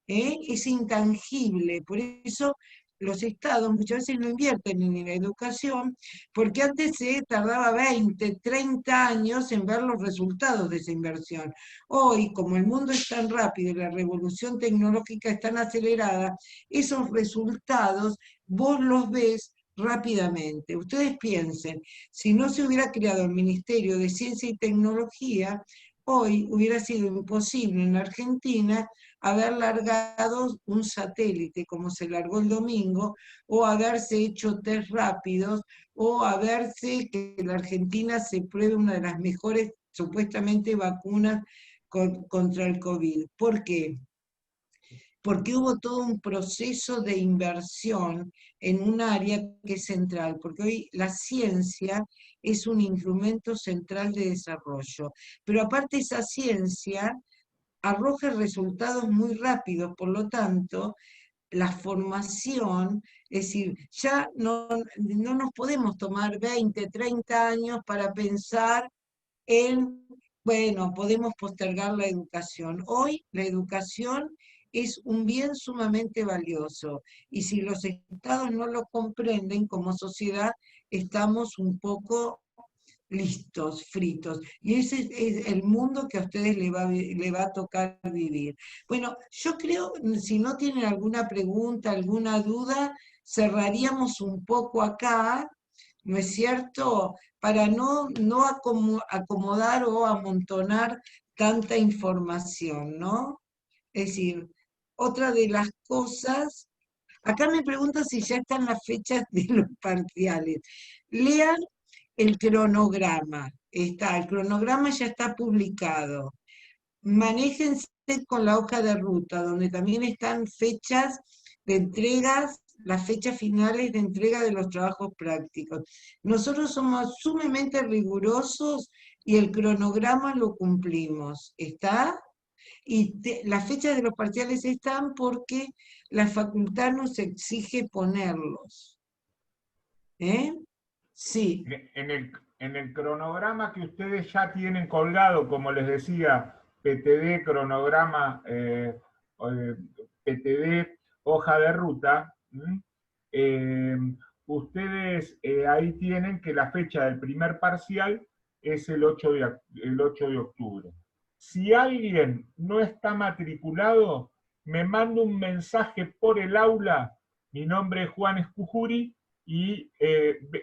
es intangible, por eso los estados muchas veces no invierten en la educación, porque antes se tardaba 20, 30 años en ver los resultados de esa inversión. Hoy, como el mundo es tan rápido y la revolución tecnológica es tan acelerada, esos resultados vos los ves rápidamente. Ustedes piensen, si no se hubiera creado el Ministerio de Ciencia y Tecnología, hoy hubiera sido imposible en la Argentina haber largado un satélite como se largó el domingo, o haberse hecho test rápidos, o haberse que en la Argentina se pruebe una de las mejores, supuestamente, vacunas contra el COVID. ¿Por qué? Porque hubo todo un proceso de inversión en un área que es central, porque hoy la ciencia es un instrumento central de desarrollo, pero aparte esa ciencia arroja resultados muy rápidos, por lo tanto, la formación, es decir, ya no nos podemos tomar 20, 30 años para pensar en, bueno, podemos postergar la educación. Hoy la educación es un bien sumamente valioso, y si los estados no lo comprenden, como sociedad estamos un poco listos, fritos. Y ese es el mundo que a ustedes le va a tocar vivir. Bueno, yo creo, si no tienen alguna pregunta, alguna duda, cerraríamos un poco acá, ¿no es cierto? Para no acomodar o amontonar tanta información, ¿no? Es decir, otra de las cosas, acá me preguntan si ya están las fechas de los parciales. Lean el cronograma, el cronograma ya está publicado. Manéjense con la hoja de ruta, donde también están fechas de entregas, las fechas finales de entrega de los trabajos prácticos. Nosotros somos sumamente rigurosos y el cronograma lo cumplimos, ¿está? Y las fechas de los parciales están porque la facultad nos exige ponerlos. Sí. En el cronograma que ustedes ya tienen colgado, como les decía, PTD, cronograma, PTD, hoja de ruta, ustedes ahí tienen que la fecha del primer parcial es el 8 de octubre. Si alguien no está matriculado, me manda un mensaje por el aula, mi nombre es Juan Escujuri, y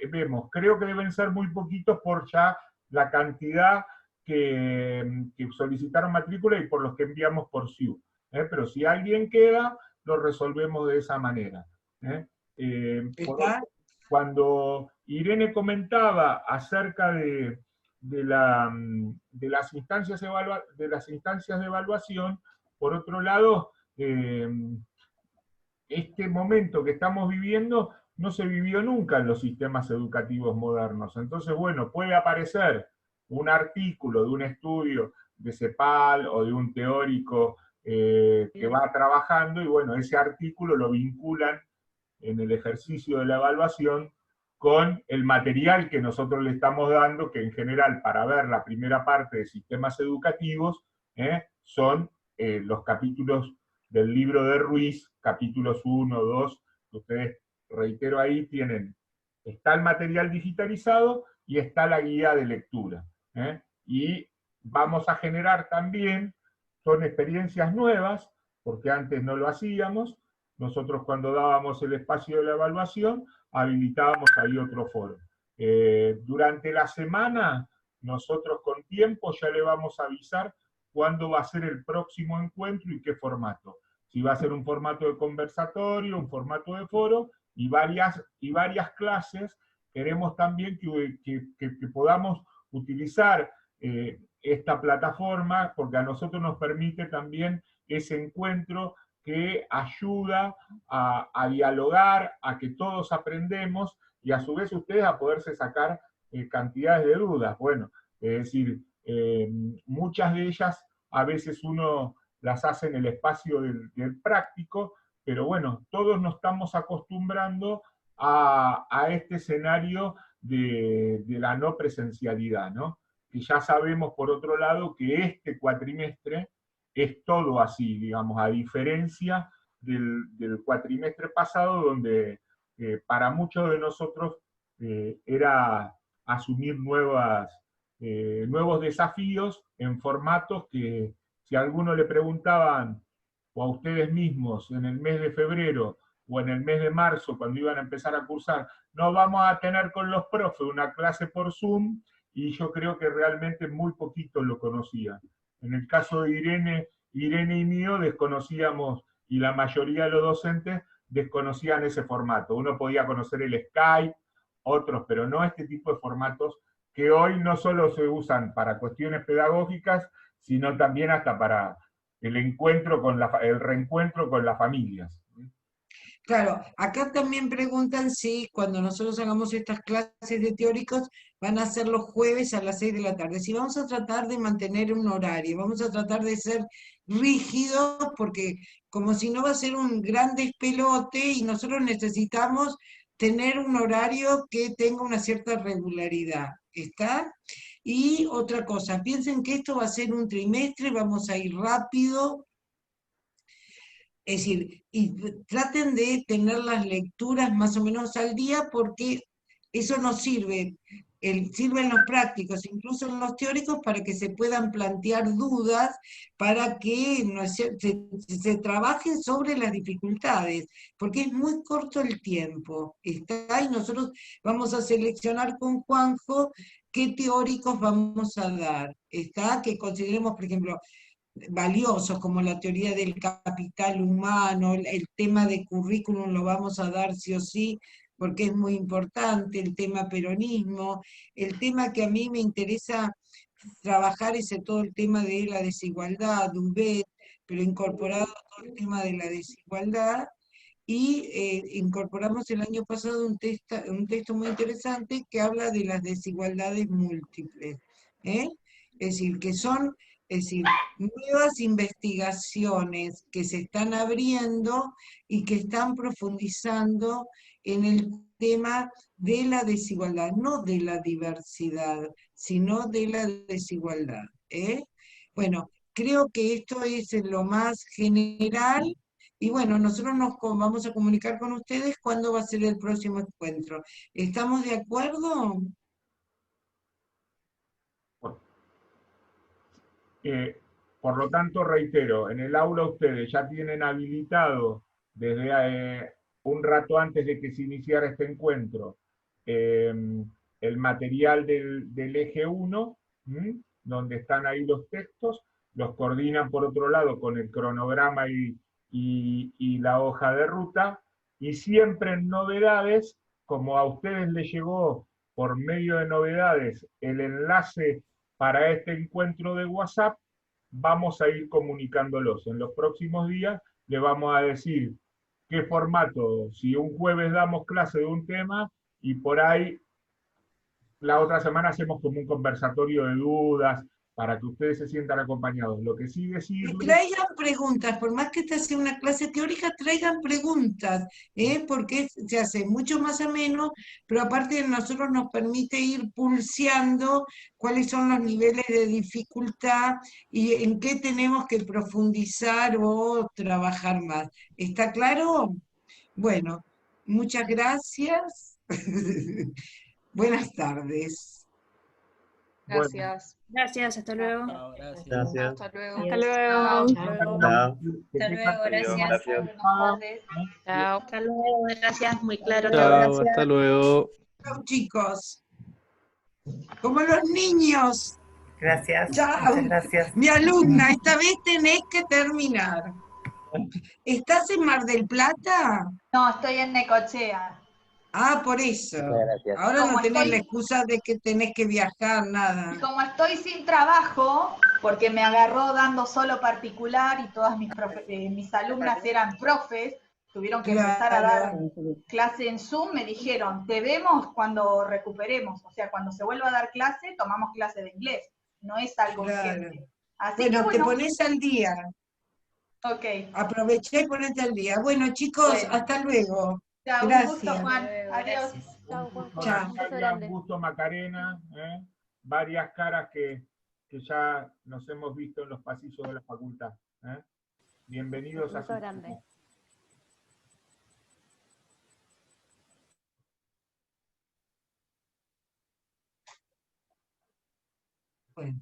vemos, creo que deben ser muy poquitos por ya la cantidad que solicitaron matrícula y por los que enviamos por SIU. Pero si alguien queda, lo resolvemos de esa manera. Cuando Irene comentaba acerca de las instancias de evaluación, por otro lado, este momento que estamos viviendo no se vivió nunca en los sistemas educativos modernos. Entonces, bueno, puede aparecer un artículo de un estudio de CEPAL o de un teórico que va trabajando, y bueno, ese artículo lo vinculan en el ejercicio de la evaluación con el material que nosotros le estamos dando, que en general para ver la primera parte de sistemas educativos son los capítulos del libro de Ruiz, capítulos 1, 2, que ustedes, reitero, ahí tienen, está el material digitalizado y está la guía de lectura. Y vamos a generar también, son experiencias nuevas, porque antes no lo hacíamos. Nosotros cuando dábamos el espacio de la evaluación, habilitábamos ahí otro foro. Durante la semana, nosotros con tiempo ya le vamos a avisar cuándo va a ser el próximo encuentro y qué formato. Si va a ser un formato de conversatorio, un formato de foro, y varias clases. Queremos también que podamos utilizar esta plataforma, porque a nosotros nos permite también ese encuentro que ayuda a dialogar, a que todos aprendemos, y a su vez ustedes a poderse sacar cantidades de dudas. Bueno, es decir, muchas de ellas a veces uno las hace en el espacio del práctico, pero bueno, todos nos estamos acostumbrando a este escenario de la no presencialidad, ¿no? Que ya sabemos, por otro lado, que este cuatrimestre es todo así, digamos, a diferencia del cuatrimestre pasado, donde para muchos de nosotros era asumir nuevos desafíos en formatos que, si a alguno le preguntaban, o a ustedes mismos en el mes de febrero o en el mes de marzo, cuando iban a empezar a cursar, no vamos a tener con los profes una clase por Zoom, y yo creo que realmente muy poquitos lo conocían. En el caso de Irene y mío desconocíamos, y la mayoría de los docentes desconocían ese formato. Uno podía conocer el Skype, otros, pero no este tipo de formatos que hoy no solo se usan para cuestiones pedagógicas, sino también hasta para el reencuentro con las familias. Claro, acá también preguntan si cuando nosotros hagamos estas clases de teóricos van a ser los jueves a las 6 de la tarde. Si vamos a tratar de mantener un horario, vamos a tratar de ser rígidos, porque como si no va a ser un gran despelote y nosotros necesitamos tener un horario que tenga una cierta regularidad. ¿Está? Y otra cosa, piensen que esto va a ser un trimestre, vamos a ir rápido. Es decir, y traten de tener las lecturas más o menos al día, porque eso nos sirve, sirve en los prácticos, incluso en los teóricos, para que se puedan plantear dudas, para que se trabajen sobre las dificultades, porque es muy corto el tiempo, ¿está? Y nosotros vamos a seleccionar con Juanjo qué teóricos vamos a dar, ¿está? Que consideremos, por ejemplo, valiosos, como la teoría del capital humano, el tema de currículum lo vamos a dar sí o sí, porque es muy importante, el tema peronismo, el tema que a mí me interesa trabajar es todo el tema de la desigualdad, UBET, pero incorporado todo el tema de la desigualdad, y incorporamos el año pasado un texto muy interesante que habla de las desigualdades múltiples. ¿Eh? Es decir, es decir, nuevas investigaciones que se están abriendo y que están profundizando en el tema de la desigualdad, no de la diversidad, sino de la desigualdad. ¿Eh? Bueno, creo que esto es en lo más general. Y bueno, nosotros vamos a comunicar con ustedes cuándo va a ser el próximo encuentro. ¿Estamos de acuerdo? Por lo tanto, reitero, en el aula ustedes ya tienen habilitado desde un rato antes de que se iniciara este encuentro el material del eje 1, donde están ahí los textos, los coordinan por otro lado con el cronograma y la hoja de ruta, y siempre en novedades, como a ustedes les llegó por medio de novedades el enlace para este encuentro de WhatsApp, vamos a ir comunicándolos. En los próximos días le vamos a decir qué formato, si un jueves damos clase de un tema y por ahí la otra semana hacemos como un conversatorio de dudas para que ustedes se sientan acompañados. Lo que sí Y decirles... traigan preguntas, por más que esta sea una clase teórica, traigan preguntas, porque se hace mucho más ameno, pero aparte nosotros nos permite ir pulseando cuáles son los niveles de dificultad y en qué tenemos que profundizar o trabajar más. ¿Está claro? Bueno, muchas gracias. Buenas tardes. Bueno, Gracias. Gracias, hasta luego. Gracias. Hasta luego. Hasta Adiós. luego. Chao. que Hasta tengan luego, gracias. Gracias. Buenas tardes. Chao. Hasta luego, gracias, muy claro todo, Chao, gracias. hasta luego. Chao, chicos. Como los niños. Gracias. Chao. Muchas gracias. Mi alumna, esta vez tenés que terminar. ¿Estás en Mar del Plata? No, estoy en Necochea. Ah, por eso. Gracias. Ahora Como no tenés la estoy- excusa de que tenés que viajar, nada. Y como estoy sin trabajo, porque me agarró dando solo particular y todas mis alumnas eran profes, tuvieron que empezar a dar clase en Zoom, me dijeron, te vemos cuando recuperemos, o sea, cuando se vuelva a dar clase, tomamos clase de inglés, no es algo Claro. urgente. Así Bueno, que te pones al día. ok. Aproveché y ponete al día. Bueno, chicos, Bueno. hasta luego. Ya, un Gracias. gusto, Juan. Adiós. Chao, Juan. Chao. Un beso Natalia, grande. un gusto, Macarena, varias caras que ya nos hemos visto en los pasillos de la facultad. Bienvenidos a Beso su grande. Bueno.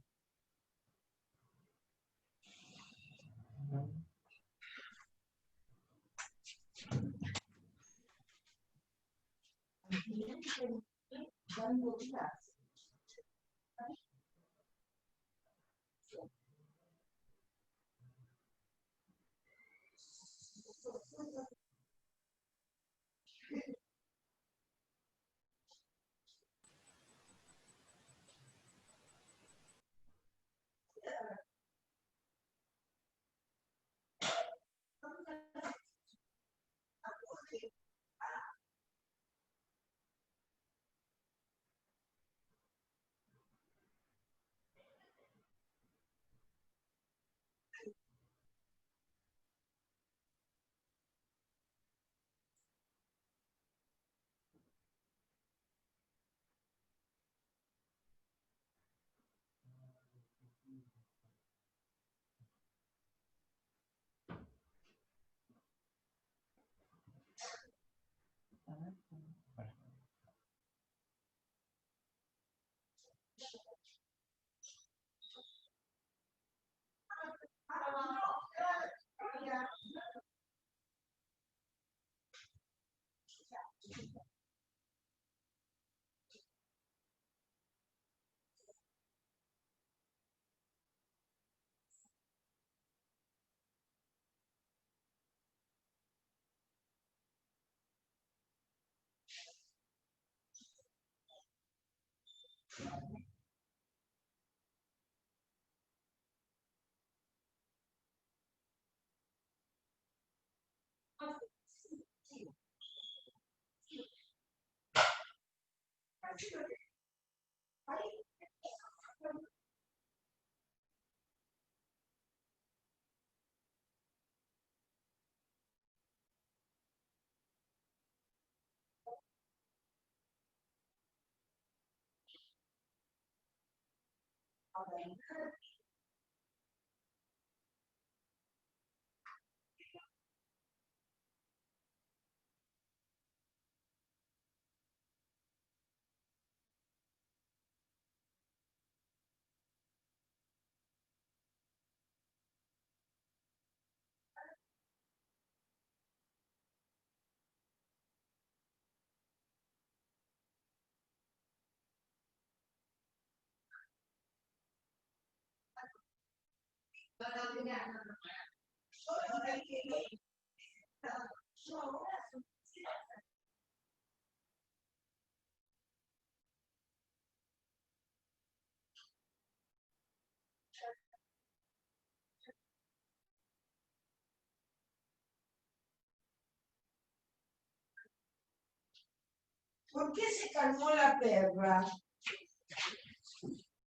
¿Por qué se calmó la perra?